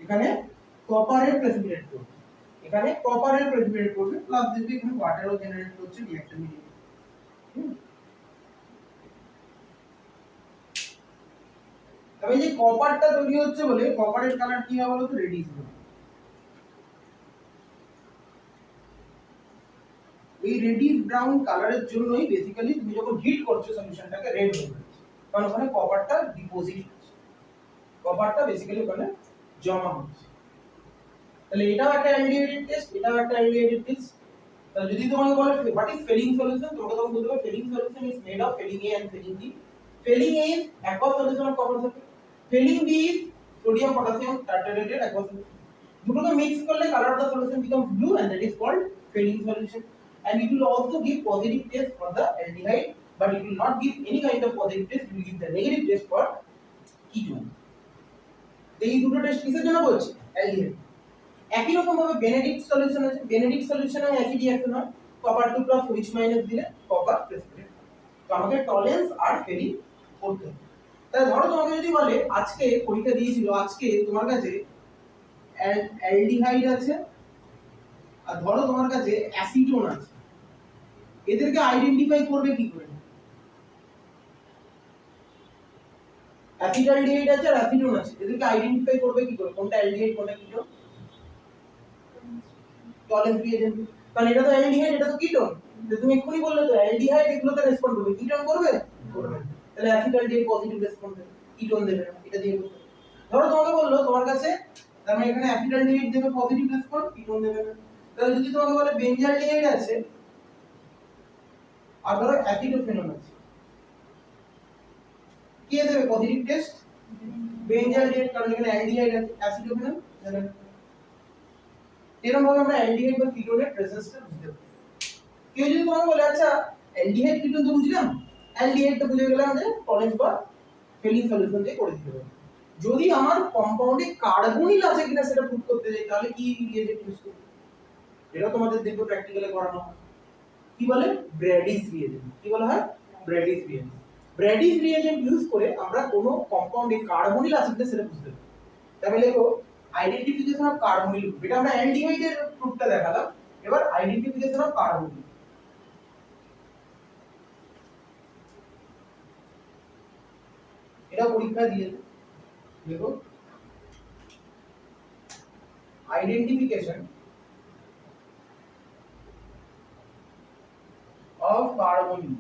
এখানে কপারের প্রেসিপিটেট করবে, এখানে কপারের প্রেসিপিটেট করবে, প্লাস দেখবে এখানে ওয়াটারও জেনারেট করছে রিঅ্যাকশন মিডিয়াম। তবে এই যে কপারটা তৈরি হচ্ছে বলে কপারের কালার কি হবে বলতো? Radish brown. এই রেডিশ ব্রাউন কালারের জন্যই বেসিক্যালি তুমি যখন হিট করছো সলিউশনটাকে রেড হয়ে যাচ্ছে, কারণ ওখানে কপারটা ডিপোজিট হচ্ছে, কপারটা বেসিক্যালি ওখানে জমা হচ্ছে। তাহলে এটাও একটা অ্যালডিহাইড টেস্ট, এটাও একটা অ্যালডিহাইড টেস্ট। তাহলে যদি তোমাকে বলে হোয়াট ইজ ফেলিং সলিউশন, তোমাকে তখন বলতে হবে felling solution is made of felling A and felling B। Felling A is aqueous solution of copper sulfate, felling B is sodium potassium tartarated aqueous solution। দুটোকে mix করলে color of the solution becomes blue and that is called failing solution, and it will also give positive test for the aldehyde, but it will not give any kind of positive test, it will give the negative test for ketone। এই দুটো test কিসের জন্য বলছি? Aldehyde. একই রকম ভাবে Benedict solution আছে, Benedict সলিউশনে একই রিঅ্যাকশন হয়, কপার 2 প্লাস OH মাইনাস দিলে কপার প্রেসিপিটেট। তো আমাকে টলেন্স আর ফেলিং করতে হবে। তাহলে ধরো তোমাকে যদি বলে আজকে পরীক্ষা দিয়েছিল, আজকে তোমার কাছে অ্যালডিহাইড আছে আর ধরো তোমার কাছে অ্যাসিটোন আছে, এদেরকে আইডেন্টিফাই করবে কি করে? অ্যাসিটালডিহাইড আছে আর অ্যাসিটোন আছে, এদেরকে আইডেন্টিফাই করবে কি করে, কোনটা অ্যালডিহাইড কোনটা কিটোন? Tollens reagent. কারণ এটা তো অ্যালডিহাইড, এটা তো কিটোন। তো তুমি এক্ষুনি বললে তো অ্যালডিহাইড এগুলোতে রেসপন্ড করবে, কিটোন করবে? করবে। তাহলে অ্যাসিটালডিহাইড পজিটিভ রেসপন্স দেবে, কিটোন দেবে না, এটা দিয়ে বলতে। ধরো তোমাকে বললো তোমার কাছে, তার মানে এখানে অ্যাসিটালডিহাইড দেবে পজিটিভ রেসপন্স, কিটোন দেবে না। তাহলে যদি তোমাকে বলে বেনজালডিহাইড আছে আর ধরো অ্যাসিডোফেনন আছে, কে দেবে পজিটিভ টেস্ট? বেনজালডিহাইড, কারণ এখানে অ্যালডিহাইড আছে, অ্যাসিডোফেনন দেবে না। এরকম ভাবে আমরা অ্যালডিহাইড বা কিটোনের প্রেজেন্সটা বুঝতে পারি। কেউ যদি তোমাকে বলে আচ্ছা অ্যালডিহাইড কিটোন তো বুঝলাম, অ্যালডিহাইড তো বুঝে গেলাম যে টলেন্স বা ফেলিং সলিউশন দিয়ে করে দিতে হবে। যদি আমার কম্পাউন্ডে কার্বনিল আছে কিনা সেটা প্রুভ করতে যাই, তাহলে কি রিয়েজেন্ট ইউজ করব? এটা তোমাদের দেখো প্র্যাকটিক্যালে করানো হয়। কি বলে? ব্র্যাডিস রিয়েজেন্ট। কি বলা হয়? ব্র্যাডিস রিয়েজেন্ট। ব্র্যাডিস রিয়েজেন্ট ইউজ করে আমরা কোনো কম্পাউন্ডে কার্বনিল আছে কিনা সেটা বুঝতে পারি। তাহলে লেখো আইডেন্টিফিকেশন অফ কার্বনিল গ্রুপ। এটা আমরা অ্যালডিহাইডের গ্রুপটা দেখালাম, এবার আইডেন্টিফিকেশন অফ কার্বনিল। এটা পরীক্ষা দিয়েছে, দেখো identification of carbonyl.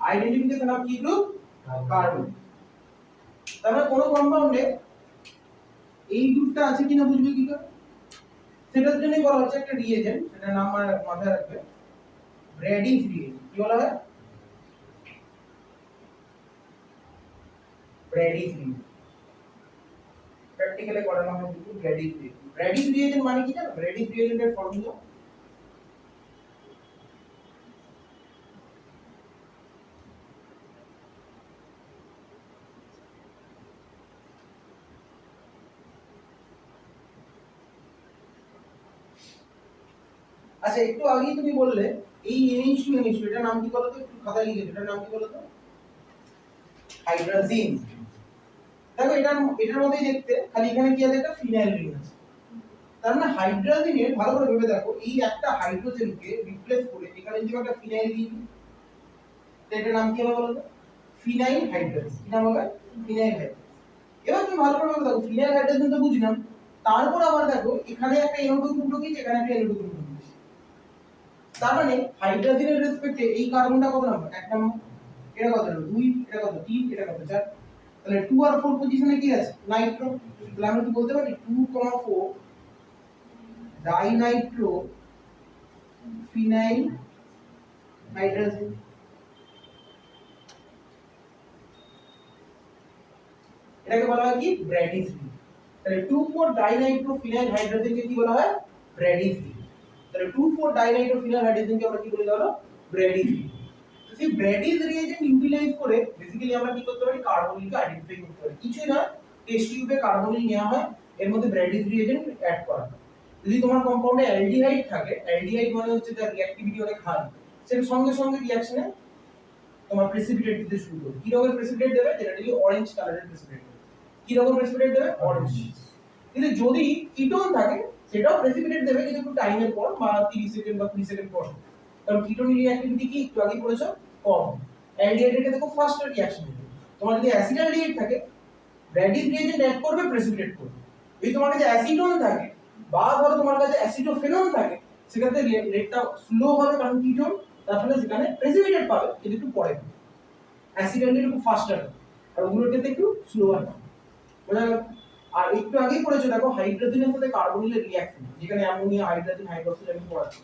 Identification of কি গ্রুপ? কার্বন। তাহলে কোন কম্পাউন্ডে এই গ্রুপটা আছে কিনা বুঝবে কি করে? সেটার জন্য বলা হচ্ছে একটা রিয়েজেন্ট, সেটার নাম মাথায় রাখবে, ব্র্যাডিস রিয়েজেন্ট। কি বলা হয়? ব্র্যাডিস রিয়েজেন্ট। প্র্যাকটিক্যালি করানো হয় কিন্তু ব্র্যাডিস রিয়েজেন্ট। ব্র্যাডিস রিয়েজেন্ট মানে কি জানো? ব্র্যাডিস রিয়েজেন্টের ফর্মুলা আচ্ছা একটু আগেই তুমি বললে এই NH2 NH2 এটার নাম কি বলো তো? একটু খাতায় লিখে, এটার নাম কি বলো তো? হাইড্রাজিন। দেখো এটার মধ্যেই দেখতে, খালি এখানে কি আছে? একটা ফিনাইল রিং আছে। তার মানে হাইড্রাজিনের, ভালো করে ভেবে দেখো, এই একটা হাইড্রোজেনকে রিপ্লেস করে এখানে যদি একটা ফিনাইল দিই, এটার নাম কি হবে বলো তো? ফিনাইল হাইড্রাজিন। কি নাম হবে? ফিনাইল হাইড্রাজিন। এবার তুমি ভালো করে ভেবে দেখো, ফিনাইল হাইড্রাজিন তো বুঝলাম, তারপর আবার দেখো এখানে একটা NO2 গ্রুপ ঢুকিয়েছে, এখানে একটা NO2 গ্রুপ ঢুকিয়েছে। তার মানে হাইড্রোজেনের রেসপেক্টে এই কার্বনটা কত নাম্বার? 1 নাম্বার। এটা কত হলো? 2, এটা কত? 3, এটা কত? 4। তাহলে 2 আর 4 পজিশনে কি আছে? নাইট্রো। তাহলে আমরা কি বলতে পারি 2,4 ডাইনাইট্রো ফিনাইল হাইড্রোজেন। এটাকে বলা হয় কি? ব্র্যাডিস রিং। তাহলে 2,4 ডাইনাইট্রো ফিনাইল হাইড্রোজেনকে কি বলা হয়? ব্র্যাডিস রিং। তাহলে 2,4 ডাইনাইট্রো ফিনাইল হাইড্রোজেনকে আমরা কি বলে দেবো? ব্র্যাডিস রিং। তো সেই ব্র্যাডিস রিএজেন্ট ইউটিলাইজ করে বেসিক্যালি আমরা কি করতে পারি? কার্বনিলকে আইডেন্টিফাই করতে পারি। কিছুই না, টেস্ট টিউবে কার্বনিল নেওয়া হয়, এর মধ্যে ব্র্যাডিস রিএজেন্ট অ্যাড করা হয়। যদি তোমার কম্পাউন্ডে অ্যালডিহাইড থাকে, অ্যালডিহাইড মানে হচ্ছে যার রিঅ্যাক্টিভিটি অনেক হাই, সেটা সঙ্গে সঙ্গে রিঅ্যাকশনে তোমার প্রেসিপিটেট দিতে শুরু করবে। কি রকমের প্রেসিপিটেট দেবে? জেনারেলি অরেঞ্জ কালারের প্রেসিপিটেট দেবে। কি রকম প্রেসিপিটেট দেবে? অরেঞ্জ। কিন্তু যদি কিটোন থাকে সেটাও প্রেসিপিটেট দেবে, কিন্তু একটু টাইমের পর, বা 30 সেকেন্ড বা 20 সেকেন্ড পর। কারণ কিটোনের রিঅ্যাক্টিভিটি কি একটু আগে পড়েছো কম। অ্যালডিহাইডের ক্ষেত্রে খুব ফাস্ট রিঅ্যাকশন হবে। তোমার যদি অ্যাসিডালডিহাইড থাকে, ব্র্যাডিস রিএজেন্ট অ্যাড করবে, প্রেসিপিটেট করবে। যদি তোমার কাছে অ্যাসিটোন থাকে বা ধরো তোমার কাছে অ্যাসিডোফেনন থাকে, সেক্ষেত্রে রেটটা স্লো হবে, কারণ কিটোন, তার ফলে সেখানে প্রেসিপিটেট পাবে কিন্তু একটু পরে। অ্যাসিড অ্যালডিহাইড একটু ফাস্টার হবে, আর ওগুলোর ক্ষেত্রে একটু স্লোয়ার হবে। বোঝা গেল? আর একটু আগেই পড়েছো দেখো হাইড্রোজেনের সাথে কার্বনিলের রিঅ্যাকশন, যেখানে অ্যামোনিয়া হাইড্রোজেন হাইড্রোক্সাইড আমি পড়াচ্ছি।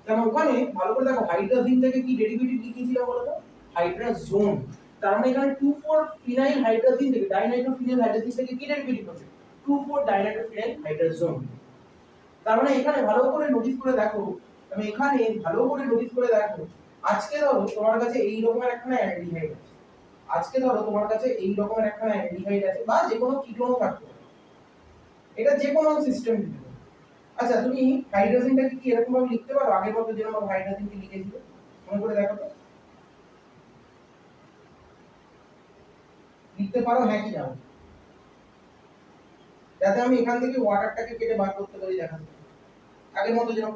কারণ ওখানে ভালো করে দেখো হাইড্রোজেন থেকে কি ডেরিভেটিভ লিখেছিলাম বলো তো? হাইড্রাজোন। তার মানে এখানে 2,4 ফিনাইল হাইড্রোজেন থেকে, ডাইনাইট্রো ফিনাইল হাইড্রোজেন থেকে কি ডেরিভেটিভ হচ্ছে? 2,4 ডাইনাইট্রো ফিনাইল হাইড্রোজোন। তার মানে এখানে ভালো করে নোটিস করে দেখো, আমি এখানে ভালো করে নোটিস করে দেখো, আজকে ধরো তোমার কাছে এই রকমের একটা অ্যালডিহাইড আছে, আজকে ধরো তোমার কাছে এই রকমের একটা অ্যালডিহাইড আছে, বা যে কোনো কিটোনও থাকতে পারে, এটা যে কোনো সিস্টেম দিতে পারে। আচ্ছা, তুমি হাইড্রোজেনটাকে কি এরকম ভাবে লিখতে পারো আগের মতো যেরকম হাইড্রোজেনকে লিখেছিল? মনে করে দেখো তো, লিখতে পারো? হ্যাঁ কি জানো? যাতে আমি এখান থেকে ওয়াটারটাকে কেটে বার করতে পারি, দেখাতে আগের মতো যেরকম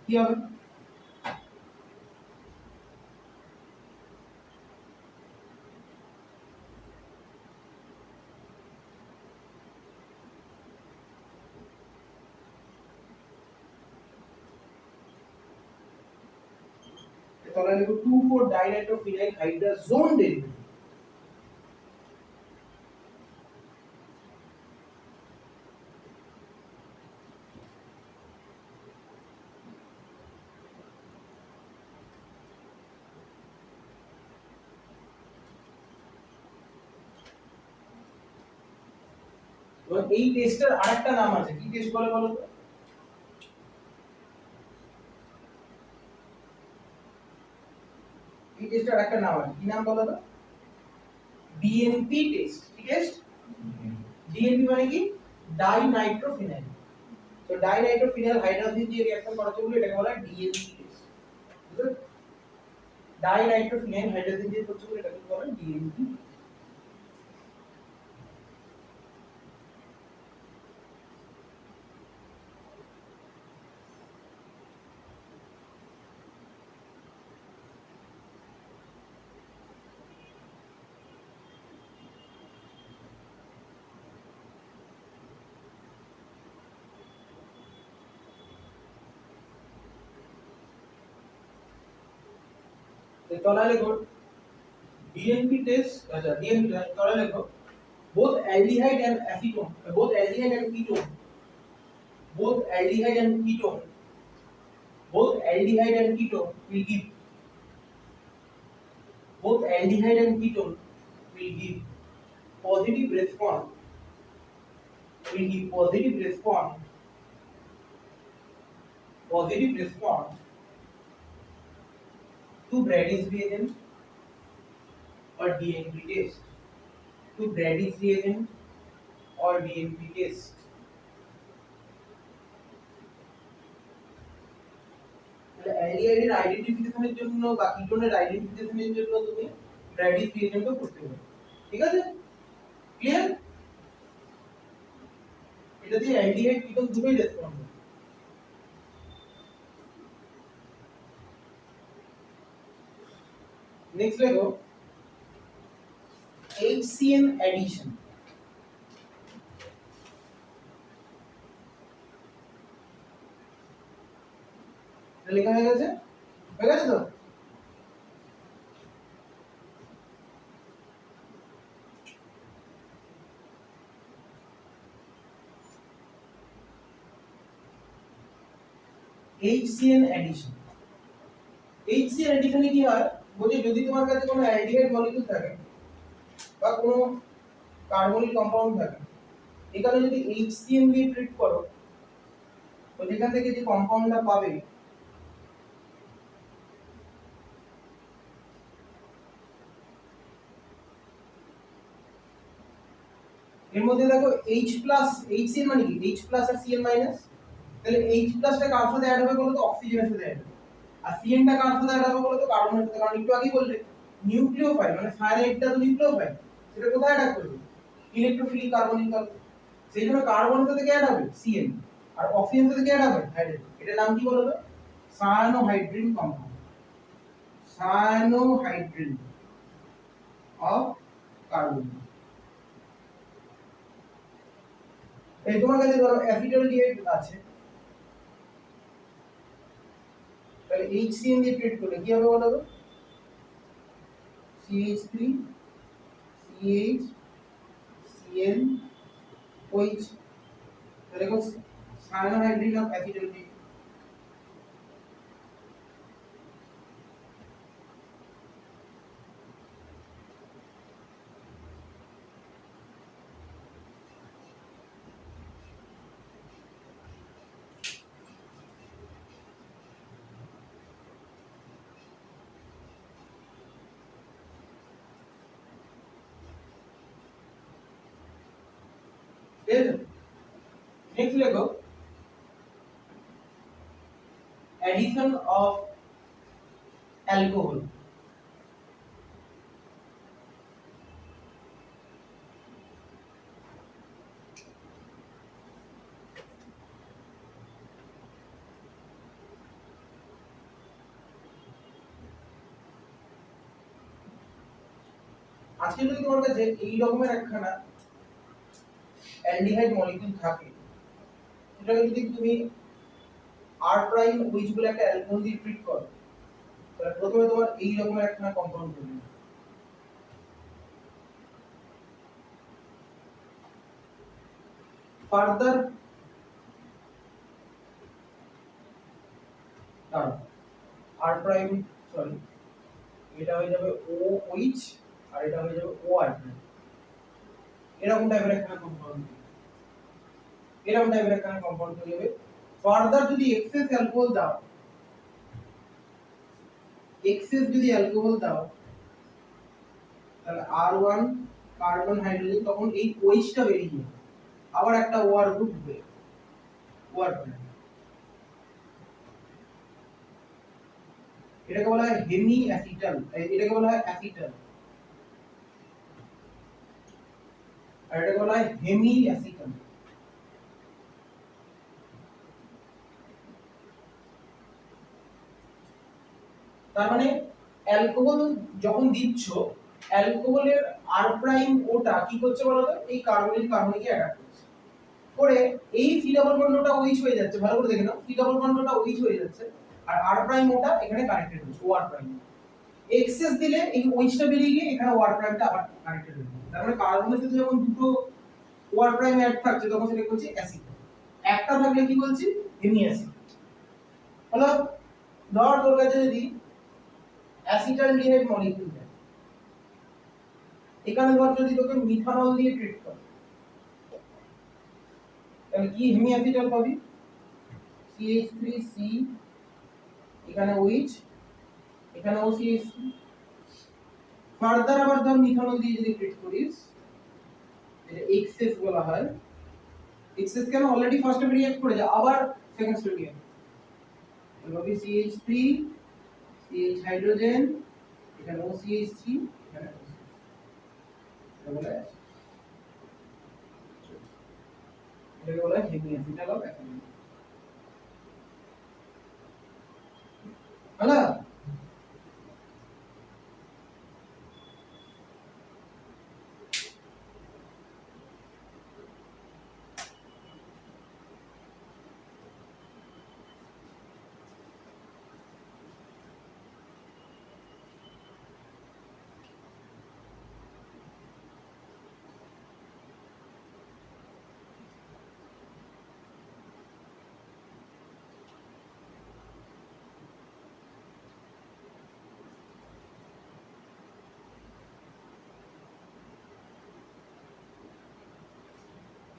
কি হবে? তাহলে লিখো 2,4 ডাইনাইট্রোফিনাইল হাইড্রাজোন ডেরিভেটিভ। এবং এই টেস্টের আরেকটা নাম আছে, কি টেস্ট বলে বলো তো? এই টেস্টের আরেকটা নাম আছে, কি নাম বলো তো? DNP test. কি টেস্ট? ডিএনপি মানে কি? ডাইনাইট্রোফিনাইল। তো ডাইনাইট্রোফিনাইল হাইড্রোজেন দিয়ে রিঅ্যাকশন করাতে হলে এটাকে বলা হয় ডিএনপি টেস্ট। ডাইনাইট্রোফিনাইল হাইড্রোজেন দিয়ে করতে হলে এটাকে বলা হয় ডিএনপি। তলায় লেখো ডিএনপি টেস্ট। আচ্ছা, ডিএনপি তলায় লেখো both aldehyde and acetone, both aldehyde and ketone, both aldehyde and ketone, both aldehyde and ketone will give, both aldehyde and ketone will give positive response, will give positive response, positive response to Brady's reagent or DNP test, to Brady's reagent or DNP test. অ্যালডিহাইডের আইডেন্টিফিকেশনের জন্য বা কিটোনের আইডেন্টিফিকেশনের জন্য তুমি ব্র্যাডিস রিএজেন্টও করতে পারো। ঠিক আছে? Clear? এটা দিয়ে অ্যালডিহাইড কিটোন দুটোই রেসপন্ড হবে। নেক্সট লেখো HCN addition, লেখা হয়ে গেছে? হয়ে গেছে তো? HCN addition, HCN addition কি হয় বলছে যদি তোমার কাছে কোনো অ্যালডিহাইড মলিকিউল থাকে বা কোনো কার্বনিক কম্পাউন্ড থাকে, এখানে যদি HCN দিয়ে ট্রিট করো তো এখান থেকে যে কম্পাউন্ডটা পাবে এর মধ্যে দেখো H প্লাস HCN মানে কি H প্লাস আর CN মাইনাস, তাহলে H প্লাসটা কার সাথে অ্যাড হবে বলো তো? অক্সিজেনের সাথে অ্যাড হবে। আর CN টা কার সাথে অ্যাড হবে বলো তো? কার্বনের সাথে। কারণ একটু আগেই বললে নিউক্লিওফাইল মানে সায়ানাইডটা তো নিউক্লিওফাইল, সেটা কোথায় অ্যাড করবে? Electrophilic carbonic carbon. সেই জন্য কার্বনের সাথে কে অ্যাড হবে? CN। আর অক্সিজেনের সাথে কে অ্যাড হবে? হাইড্রোজেন। এটার নাম কি বলো তো? Cyanohydrin compound. Cyanohydrin of carbon. এই তোমার কাছে ধরো অ্যাসিটালডিহাইড আছে, তাহলে HCN দিয়ে ট্রিট করলে কি হবে বলো তো? CH3 CH CN OH, তাহলে দেখো সায়ানোহাইড্রিন অফ অ্যাসিটালডিহাইড। নেক্সট লেখো addition of alcohol। আজকে যদি তোমার কাছে এই রকমের একখানা অ্যালডিহাইড মলিকিউল থাকে, সেটাকে যদি তুমি R প্রাইম OH বলে একটা অ্যালকোহল দিয়ে ট্রিট করো, তাহলে প্রথমে তোমার এই রকমের একখানা কম্পাউন্ড তৈরি হবে। ফার্দার দাঁড়াও, R প্রাইম সরি, এটা হয়ে যাবে OH আর এটা হয়ে যাবে OR প্রাইম। এরকম টাইপের একটা কম্পাউন্ড, এরকম টাইপের একটা কম্পাউন্ড তৈরি হবে। ফার্দার যদি এক্সেস অ্যালকোহল দাও, এক্সেস যদি অ্যালকোহল দাও, তাহলে R1 কার্বন হাইড্রোজেন, তখন এই OH টা বেরিয়ে যাবে, আবার একটা OR গ্রুপ হবে, OR প্রাইম। এটাকে বলা হয় হেমি অ্যাসিটাল, এটাকে বলা হয় অ্যাসিটাল, আর এটাকে বলা হয় হেমি অ্যাসিটাল। তার মানে অ্যালকোহল যখন দিচ্ছ, অ্যালকোহলের R প্রাইম ওটা কি করছে বলো তো? এই কার্বনিল কার্বনিকে অ্যাটাক করছে, করে এই সি ডাবল বন্ডটা OH হয়ে যাচ্ছে, ভালো করে দেখে নাও, সি ডাবল বন্ডটা OH হয়ে যাচ্ছে, আর R প্রাইম ওটা এখানে কানেক্টেড হচ্ছে OR প্রাইম। এক্সেস দিলে এই OH টা বেরিয়ে গিয়ে এখানে OR প্রাইমটা আবার কানেক্টেড হয়ে যাবে। তার মানে কার্বনের সাথে যখন দুটো OR প্রাইম অ্যাড থাকছে তখন সেটা বলছি অ্যাসিড, একটা থাকলে কি বলছি? Hemi acid. হলো, ধর তোর কাছে যদি অ্যাসিটালডিহাইড মলিকিউল দেয়, এখানে ধর যদি তোকে মিথানল দিয়ে ট্রিট করে, তাহলে কি হেমি অ্যাসিটাল পাবি? CH3C, এখানে OH, এখানে OCH3। ফার্দার আবার ধর মিথানল দিয়ে যদি ট্রিট করিস, এটা এক্সেস বলা হয়। এক্সেস কেন? অলরেডি ফার্স্ট স্টেপে রিঅ্যাক্ট করে যা, আবার সেকেন্ড স্টেপে রিঅ্যাক্ট হবে। CH3 CH হাইড্রোজেন, এখানে OCH3, এখানে এটা বলা হয়, এটাকে বলা হয় হেমি অ্যাসিটাল অফ অ্যাসিড। হলো?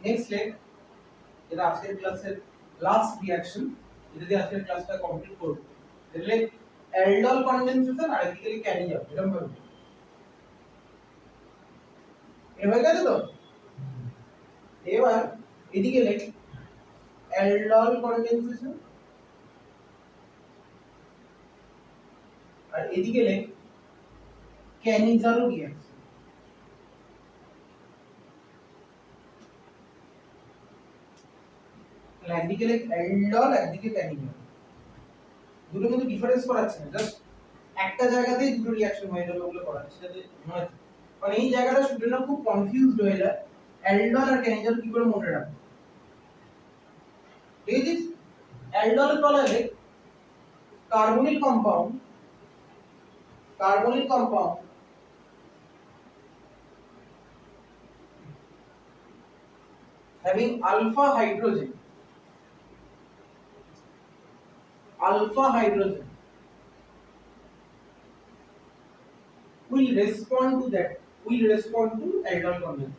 নেক্সট লেগ, যেটা আজকের ক্লাসের লাস্ট রিঅ্যাকশন, এটা দিয়ে আজকের ক্লাসটা কমপ্লিট করব। তাহলে অ্যালডল কনডেনসেশন আর এদিকে ক্যারি যাবে এরকম ভাবে। এ হয়ে গেছে তো? এবার এদিকে লেখ অ্যালডল কনডেনসেশন আর এদিকে লেখ ক্যানিজারো রিঅ্যাকশন। একদিকে লেখ অ্যালডল, একদিকে ক্যানিজারো। দুটো কিন্তু ডিফারেন্স করাচ্ছে না, জাস্ট একটা জায়গাতেই দুটো রিঅ্যাকশন হয়ে যাবে ওগুলো করাচ্ছে, যাতে মনে হয়। কারণ এই জায়গাটা স্টুডেন্টরা খুব কনফিউজড হয়ে যায়, অ্যালডল আর ক্যানিজারো কি করে মনে রাখবে। এই যে অ্যালডল বলা হয় carbonyl compound having alpha hydrogen will respond to aldol condensation.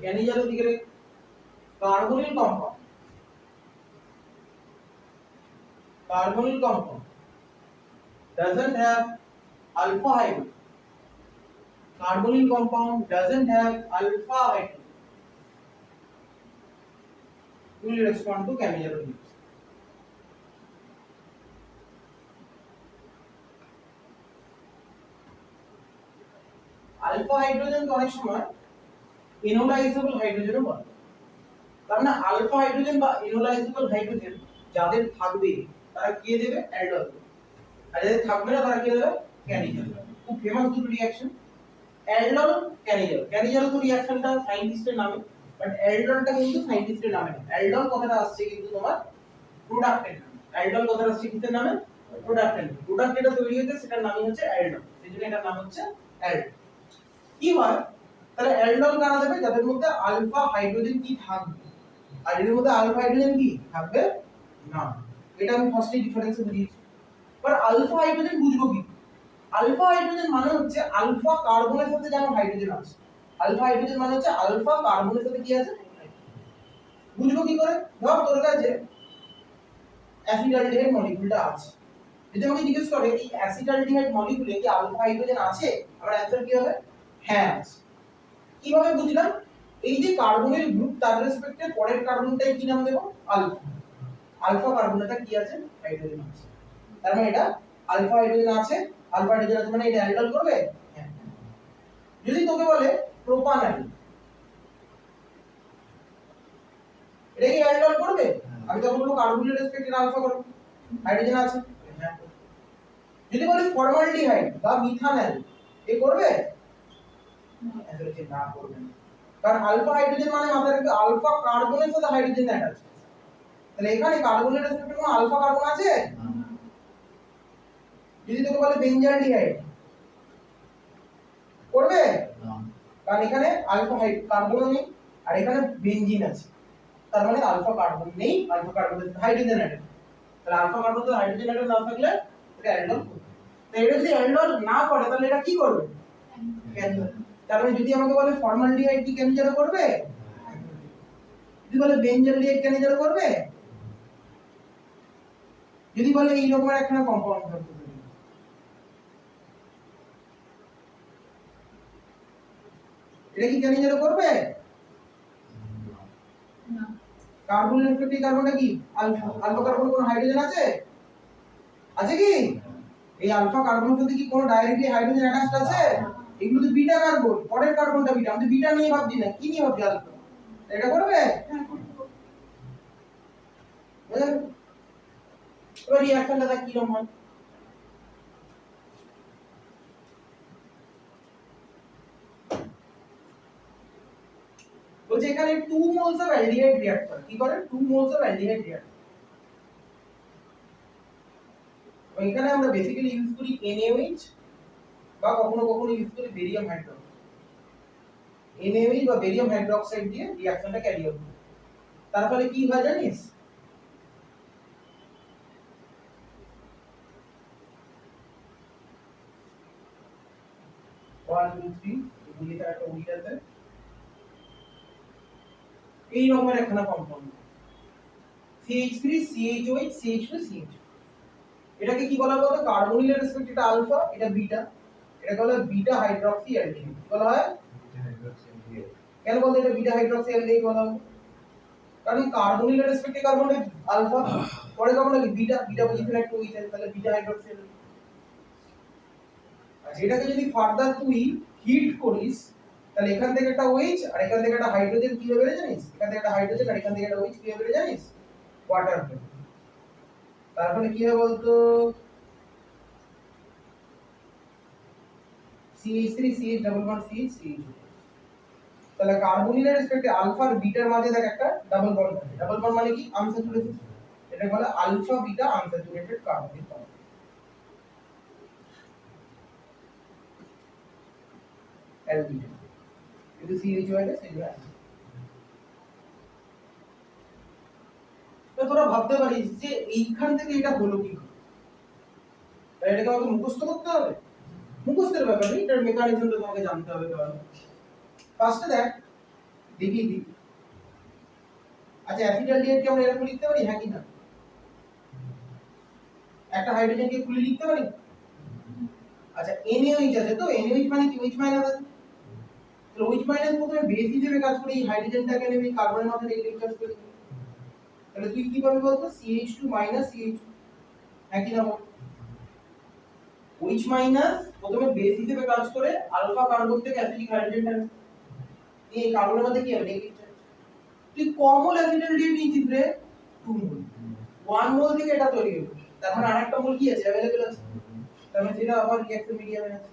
यानी जब दिख रहे carbonyl compound doesn't have alpha hydrogen. Carbonyl compound doesn't have alpha hydrogen. Will respond to chemical reaction. Alpha hydrogen অনেক সময় এনোলাইজেবল হাইড্রোজেনও বলে। তার মানে আলফা হাইড্রোজেন বা এনোলাইজেবল হাইড্রোজেন যাদের থাকবে তারা কি দেবে? অ্যালডল। আর যাদের থাকবে না তারা কি দেবে? ক্যানিজার। খুব ফেমাস দুটো রিঅ্যাকশন, অ্যালডল ক্যানিজার। ক্যানিজার তো রিঅ্যাকশনটা সায়েন্টিস্টের নামে, বাট অ্যালডলটা কিন্তু সায়েন্টিস্টের নামে না। অ্যালডল কথাটা আসছে কিন্তু তোমার প্রোডাক্টের নামে। অ্যালডল কথাটা আসছে কিসের নামে? প্রোডাক্টের নামে। প্রোডাক্ট যেটা তৈরি হচ্ছে সেটার নামই হচ্ছে অ্যালডল, সেজন্য এটার নাম হচ্ছে অ্যালডল। কি হয় তাহলে অ্যালডল কারা দেবে? যাদের মধ্যে আলফা হাইড্রোজেন কি থাকবে, আর এর মধ্যে আলফা হাইড্রোজেন কি থাকবে না। এটা আমি ফার্স্টে ডিফারেন্স বুঝিয়েছি। এবার আলফা হাইড্রোজেন বুঝবো কি? আলফা হাইড্রোজেন মানে হচ্ছে আলফা কার্বনের সাথে যেন হাইড্রোজেন আছে। আলফা হাইড্রোজেন মানে হচ্ছে আলফা কার্বনের সাথে কি আছে? বুঝবো কি করে? ধর তোর কাছে অ্যাসিটালডিহাইড মলিকিউলটা আছে, যদি আমাকে জিজ্ঞেস করে এই অ্যাসিটালডিহাইড মলিকিউলে কি আলফা হাইড্রোজেন আছে, আমার অ্যানসার কি হবে? হ্যাঁ আছে। কিভাবে বুঝলাম? এই যে কার্বনের গ্রুপ তার রেসপেক্টে পরের কার্বনটাই কি নাম দেব? আলফা। আলফা কার্বনটা কি আছে? হাইড্রোজেন আছে। তার মানে এটা আলফা হাইড্রোজেন আছে, আলফা হাইড্রোজেন আছে মানে এটা অ্যালডল করবে? হ্যাঁ। যদি তোকে বলে প্রোপানল, এটা কি অ্যালডল করবে? আমি তখন বলবো কার্বনের রেসপেক্টে আলফা করব, হাইড্রোজেন আছে। হ্যাঁ। যদি বলি ফর্মালডিহাইড বা মিথানল, এ করবে? অ্যানসার হচ্ছে না, করবে না। কারণ আলফা হাইড্রোজেন মানে মাথায় রাখবে আলফা কার্বনের সাথে হাইড্রোজেন অ্যাটাচ। তাহলে এখানে কার্বনের রেসপেক্টে কোনো আলফা কার্বন আছে? যদি তোকে বলে বেঞ্জালডিহাইড, করবে না, কারণ এখানে আলফা কার্বন নেই আর এখানে বেনজিন আছে, তার মানে আলফা কার্বন নেই, আলফা কার্বনের সাথে হাইড্রোজেন অ্যাটাচ। তাহলে আলফা কার্বনের সাথে হাইড্রোজেন অ্যাটাচ না থাকলে এটা অ্যালডল করবে। তো এটা যদি অ্যালডল না করে তাহলে এটা কি করবে? ক্যান্সার। তার মানে যদি আমাকে বলে ফর্মালডিহাইড কি ক্যান্সার করবে? যদি বলে বেনজালডিহাইড ক্যান্সার করবে? যদি বলে এই রকমের একটা কম্পাউন্ড থাকবে, এটা কি ক্যান্সার করবে? না। কার্বনের রেসপেক্টে কার্বনটা কি? আলফা। আলফা কার্বন কোন হাইড্রোজেন আছে? আছে কি? এই আলফা কার্বনের সাথে কি কোনো ডাইরেক্টলি হাইড্রোজেন অ্যাটাচড আছে? এগুলো তো বিটা কার্বন, পরের কার্বনটা বিটা। আমি বিটা নিয়ে ভাবছি না, কি নিয়ে ভাবছি? আলফা। এটা করবে? হ্যাঁ করবে। এবার রিঅ্যাকশনটা দেখ কি রকম হয়। বলছে এখানে 2 মোলস অফ অ্যালডিহাইড রিঅ্যাক্ট করে। কি করে? 2 মোলস অফ অ্যালডিহাইড রিঅ্যাক্ট। এখানে আমরা বেসিক্যালি ইউজ করি NaOH বা কখনো কখনো ইউজ করি বেরিয়াম হাইড্রোক্সাইড। NaOH বা বেরিয়াম হাইড্রোক্সাইড দিয়ে রিঅ্যাকশনটা ক্যারি হবে। তার ফলে কি হয় জানিস? 1 2 3 এগুলি তার একটা উইট আছে এই রকমের একখানা compound CH3 CHOH CH2 CH এটাকে কি বলা বলতো কার্বনিলের রেসপেক্ট এটা আলফা এটা বিটা এটাকে বলা হয় বিটা হাইড্রক্সি অ্যালডিহাইড কি বলা হয় কেন বলতো এটা বিটা হাইড্রক্সি অ্যালডিহাইড বলা হয় কারণ কার্বনিলের রেসপেক্টে কার্বনের আলফা পরে কার্বন লাগে বিটা বিটা পজিশনে একটা ওইচ আছে তাহলে বিটা হাইড্রক্সি অ্যালডিহাইড আর এটাকে যদি ফার্দার তুই হিট করিস তাহলে এখান থেকে একটা ওইচ আর এখান থেকে একটা হাইড্রোজেন কি হবে জানিস এখান থেকে একটা হাইড্রোজেন আর এখান থেকে একটা ওইচ কি হবে জানিস ওয়াটার হবে তারপরে কি হবে বলতো CH3 CH double bond CH CH তাহলে কার্বনিলের রেসপেক্টে আলফা আর বিটার মাঝে দেখ একটা ডাবল বন্ড আছে ডাবল বন্ড মানে কি আনস্যাচুরেটেড এটা বলে alpha beta unsaturated carbonyl compound aldehyde ಇದು CH আছে সেটা তো তোরা ভাবতে পারিস যে এইখান থেকে এটা হলো কি করে তাই এটাকে আমাকে মুখস্থ করতে হবে মুখস্থের ব্যাপার নেই এটার মেকানিজমটা তোমাকে জানতে হবে তাহলে ফার্স্টে দেখ দেখিয়ে দিই আচ্ছা অ্যাসিটালডিহাইড কি আমরা এরকম লিখতে পারি হ্যাঁ কি না একটা হাইড্রোজেনকে খুলে লিখতে পারি আচ্ছা NaOH আছে তো NaOH মানে কি OH মাইনাস আছে তো OH মাইনাস প্রথমে বেস হিসেবে কাজ করে এই হাইড্রোজেনটাকে নেবে কার্বনের মধ্যে নেগেটিভ চার্জ করে দিবে তাহলে তুই কি পাবি বলতো CH2 CH একই না OH মাইনাস প্রথমে বেস হিসেবে কাজ করে আলফা কার্বন থেকে অ্যাসিডিক হাইড্রোজেনটা এই কার্বনের মধ্যে কি হবে নেগেটিভ চার্জ তুই কমন অ্যাসিটালডিহাইড নিয়েছিস রে 2 মোল 1 মোল থেকে এটা তৈরি হবে তার মানে আরেকটা মোল কি আছে अवेलेबल আছে তার মানে সেটা আবার রিঅ্যাকশন মিডিয়ামে আছে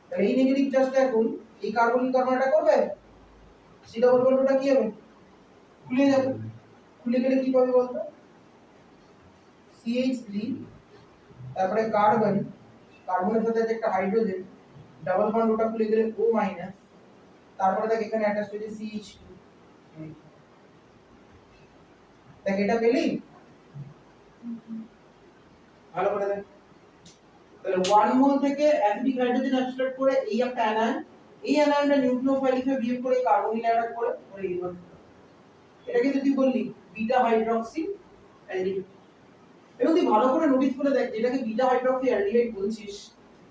তাহলে এই নেগেটিভ চার্জটা এখন এই কার্বন কার্বনটা করবে সেটা বলবোটা কি হবে খুলে যাবে খুলে গেলে কি পাবে বলতো CH3 তারপরে কার্বন কার্বনের সাথে আছে একটা হাইড্রোজেন ডাবল বন্ড ওটা খুলে গেলে O মাইনাস তারপরে দেখ এখানে অ্যাটাচ হয়েছে CH2 দেখ এটা পেলি ভালো করে দেখ তাহলে 1 মোল থেকে অ্যাসিডিক হাইড্রোজেন অ্যাবস্ট্রাক্ট করে এই একটা অ্যানায়ন এই অ্যানায়নটা নিউক্লিওফাইল হিসেবে বিহেভ করে কার্বনিল অ্যাটাক করে পরে এই এটা কিন্তু তুই বললি বিটা হাইড্রক্সি অ্যালডিহাইড এবং তুই ভালো করে নোটিস করে দেখ যেটাকে বিটা হাইড্রক্সি অ্যালডিহাইড বলছিস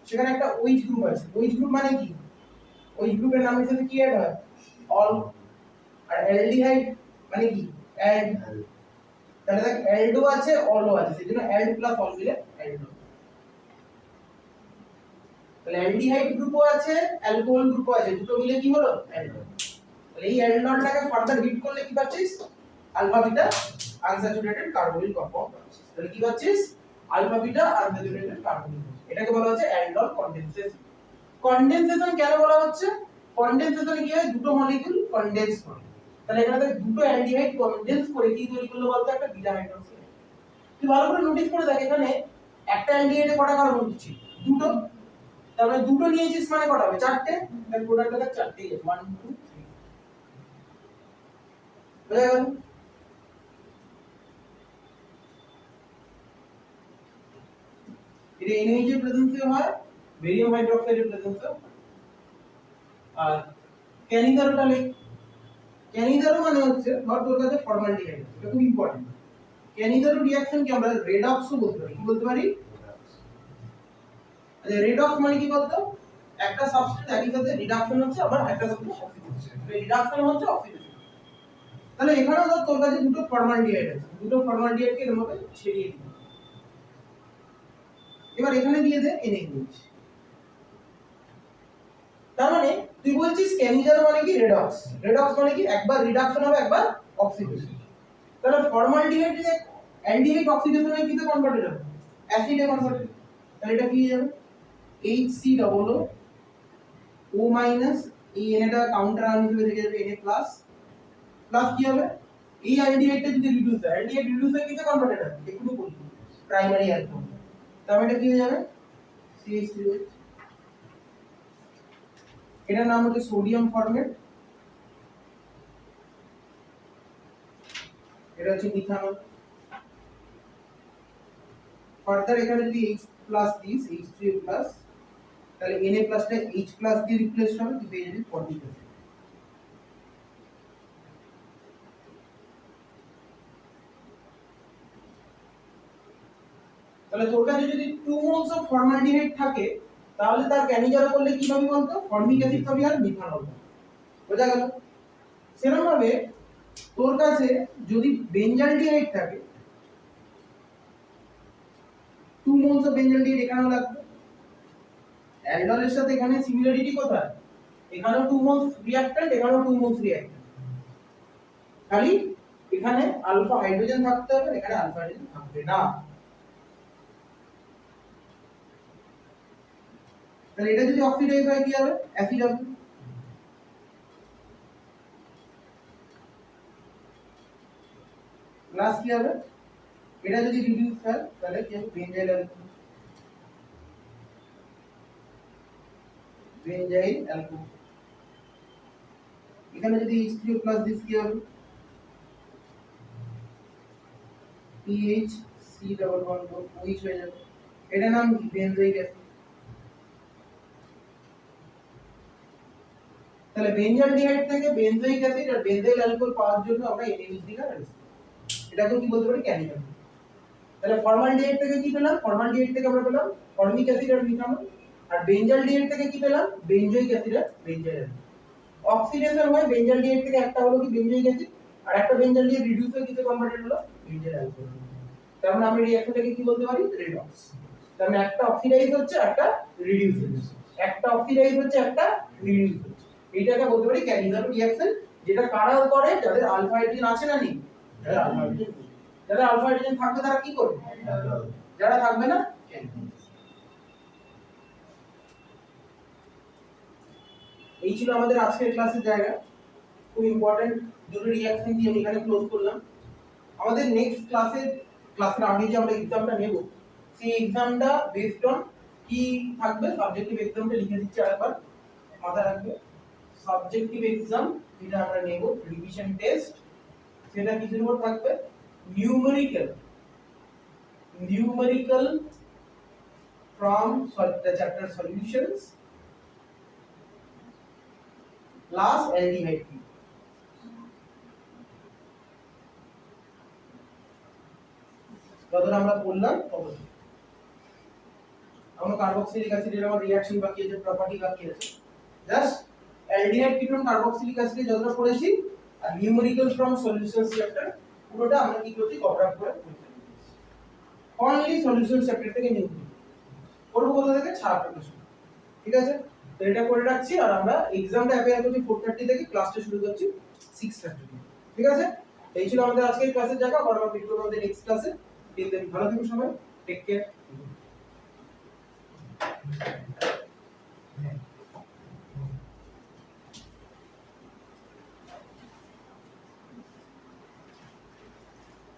সেখানে একটা OH গ্রুপ আছে OH গ্রুপ মানে কি OH গ্রুপের নামের সাথে কি অ্যাড হয় অল আর অ্যালডিহাইড মানে কি অ্যাড তাহলে দেখ অ্যালডো আছে অলও আছে সেজন্য অ্যাড প্লাস অল মিলে অ্যালডো তাহলে অ্যালডিহাইড গ্রুপও আছে অ্যালকোহল গ্রুপও আছে দুটো মিলে কি হলো অ্যালডো তাহলে এই অ্যালডোনটাকে ফার্দার হিট করলে কি পাচ্ছিস alpha beta unsaturated carbonyl compound পাচ্ছিস তাহলে কি পাচ্ছিস আলফা বিটা আনস্যাচুরেটেড কার্বনিল এটাকে বলা হচ্ছে অ্যালডোল কনডেনসেশন কনডেনসেশন কেন বলা হচ্ছে কনডেনসেশনে কি হয় দুটো মলিকিউল কনডেন্স করে তাহলে এখানে দুটো অ্যালডিহাইড কনডেন্স করে কি তৈরি করলো বলতো একটা বিটা হাইড্রক্সি তুই ভালো করে নোটিস করে দেখ এখানে একটা অ্যালডিহাইডে কটা কার্বন দিচ্ছি দুটো তার মানে দুটো নিয়েছিস মানে কটা হবে চারটে তাহলে প্রোডাক্টটা দেখ চারটেই আছে 1 2 3 বুঝা গেল এটা NaOH এর প্রেজেন্সে হয় বেরিয়াম হাইড্রোক্সাইডের প্রেজেন্সে আর ক্যানিদারোটা লেখ ক্যানিদারো মানে হচ্ছে ধর তোর কাছে ফর্মালডিহাইড এটা খুব ইম্পর্টেন্ট ক্যানিদারো রিঅ্যাকশন কি আমরা রেডক্সও বলতে পারি কি বলতে পারি আচ্ছা রেডক্স মানে কি বলতো একটা সাবস্টেন্স একই সাথে রিডাকশন হচ্ছে আবার একটা সাথে অক্সিডেশন রিডাকশন হচ্ছে অক্সিডেশন তাহলে এখানেও ধর তোর কাছে দুটো ফর্মালডিহাইড আছে দুটো ফর্মালডিহাইডকে এর মধ্যে ছেড়িয়ে দিবি এবার এখানে দিয়ে দে NaOH তার মানে তুই বলছিস ক্যানিদারো মানে কি রেডক্স রেডক্স মানে কি একবার রিডাকশন হবে একবার অক্সিডেশন তাহলে ফর্মালডিহাইড যে অ্যালডিহাইড অক্সিডেশনে কিসে কনভার্টেড হবে অ্যাসিডে কনভার্টেড তাহলে এটা কি হবে HCOO O মাইনাস এই Naটা কাউন্টার আয়ন হিসেবে থেকে যাবে Na প্লাস প্লাস কি হবে এই অ্যালডিহাইডটা যদি রিডিউস হয় অ্যালডিহাইড রিডিউস হয় কিসে কনভার্টেড হবে একটু বলি প্রাইমারি অ্যালকোহল তাহলে এটা কি হয়ে যাবে CH3OH এটার নাম হচ্ছে সোডিয়াম ফরমেট এটা হচ্ছে মিথানল ফার্দার এখানে যদি H plus this H3 plus তাহলে Na প্লাসটা H প্লাস দিয়ে রিপ্লেস হবে, তুই পেয়ে যাবি ফর্মিক অ্যাসিড। তাহলে তোর কাছে যদি 2 মোলস অফ ফর্মালডিহাইড থাকে তাহলে তার ক্যানিজারা করলে কি হবে বলতো, ফর্মিক অ্যাসিড পাবি আর মিথানল পাবি। বোঝা গেল? সেরকম ভাবে তোর কাছে যদি বেঞ্জালডিহাইড থাকে 2 মোলস অফ বেঞ্জালডিহাইড এখানেও লাগবে। অ্যালডলের সাথে এখানে সিমিলারিটি কোথায়, এখানেও 2 মোলস রিঅ্যাক্ট্যান্ট, এখানেও 2 মোলস রিঅ্যাক্ট্যান্ট, খালি এখানে আলফা হাইড্রোজেন থাকতে হবে, এখানে আলফা হাইড্রোজেন থাকবে না। তাহলে এটা যদি অক্সিডাইজ হয় কি হবে, অ্যাসিড হবে। প্লাস কি হবে, এটা যদি রিডিউস হয় তাহলে কি হবে, বেঞ্জাইল অ্যালকোহল। Benzyl alcohol. এখানে যদি H3O প্লাস দিস কি হবে, PH C double bond OH হয়ে যাবে। এটা নাম কি, বেনজোইক অ্যাসিড। তাহলে বেঞ্জালডিহাইড থেকে বেনজোইক অ্যাসিড আর বেনজাইল অ্যালকোহল পাওয়ার জন্য আমরা NaOH দিলাম, এটাকে কি বলতে পারি, ক্যানিজার। তাহলে ফর্মালডিহাইড থেকে কি পেলাম, ফর্মালডিহাইড থেকে আমরা পেলাম ফর্মিক অ্যাসিড আর মিথানল, আর বেঞ্জালডিহাইড থেকে কি পেলাম, বেনজোইক অ্যাসিড আর বেঞ্জাইল অ্যাসিড। অক্সিডেশন হয় বেঞ্জালডিহাইড থেকে, একটা হলো কি বেনজোইক অ্যাসিড, আর একটা বেঞ্জালডিহাইড রিডিউস হয়ে কিসে কনভার্টেড হলো, বেঞ্জাইল অ্যালকোহল। তার মানে আমরা রিঅ্যাকশনটাকে কি বলতে পারি, রেডক্স। তার মানে একটা অক্সিডাইজ হচ্ছে, একটা রিডিউস হচ্ছে, একটা অক্সিডাইজ হচ্ছে, একটা রিডিউস হচ্ছে। এইটাকে বলতে পারি ক্যানিজার রিঅ্যাকশন, যেটা কারা করে, যাদের আলফা হাইড্রোজেন আছে না নেই, যারা আলফা হাইড্রোজেন, যারা আলফা হাইড্রোজেন থাকবে তারা কি করবে, যারা থাকবে না। এই ছিল আমাদের আজকের ক্লাসের জায়গা, খুব ইম্পর্টেন্ট দুটো রিঅ্যাকশন দিয়ে আমি এখানে ক্লোজ করলাম। আমাদের নেক্সট ক্লাসের আগে যে আমরা এক্সামটা নেব, সেই এক্সামটা বেসড অন কি থাকবে, সাবজেক্টিভ এক্সামটা লিখে দিচ্ছি আরেকবার, মাথায় রাখবে। সাবজেক্টিভ এক্সাম যেটা আমরা নেব, রিভিশন টেস্ট, সেটা কিসের উপর থাকবে, numerical from the chapter solutions plus aldehyde. যতটা আমরা বললাম ততটা। আমরা কার্বক্সিলিক অ্যাসিডের আমার রিঅ্যাকশন বাকি আছে, প্রপার্টি বাকি আছে, জাস্ট অ্যালডিহাইড কিটোন কার্বক্সিলিক অ্যাসিডে যতটা পড়েছি আর নিউমেরিক্যাল ফ্রম সলিউশনস চ্যাপ্টার পুরোটা আমরা কি করছি, কভার আপ করে অনলি সলিউশনস চ্যাপ্টার থেকে নিউ করব, কোথা থেকে, ছাড় প্রশ্ন। ঠিক আছে, তো এটা করে রাখছি, আর আমরা এক্সামটা অ্যাপিয়ার করছি 4:30 থেকে, ক্লাসটা শুরু করছি 6:30 থেকে। ঠিক আছে, এই ছিল আমাদের আজকের ক্লাসের জায়গা। পরে আমরা ভিডিও আমাদের নেক্সট ক্লাসে। ভালো থেকো সবাই, টেক কেয়ার।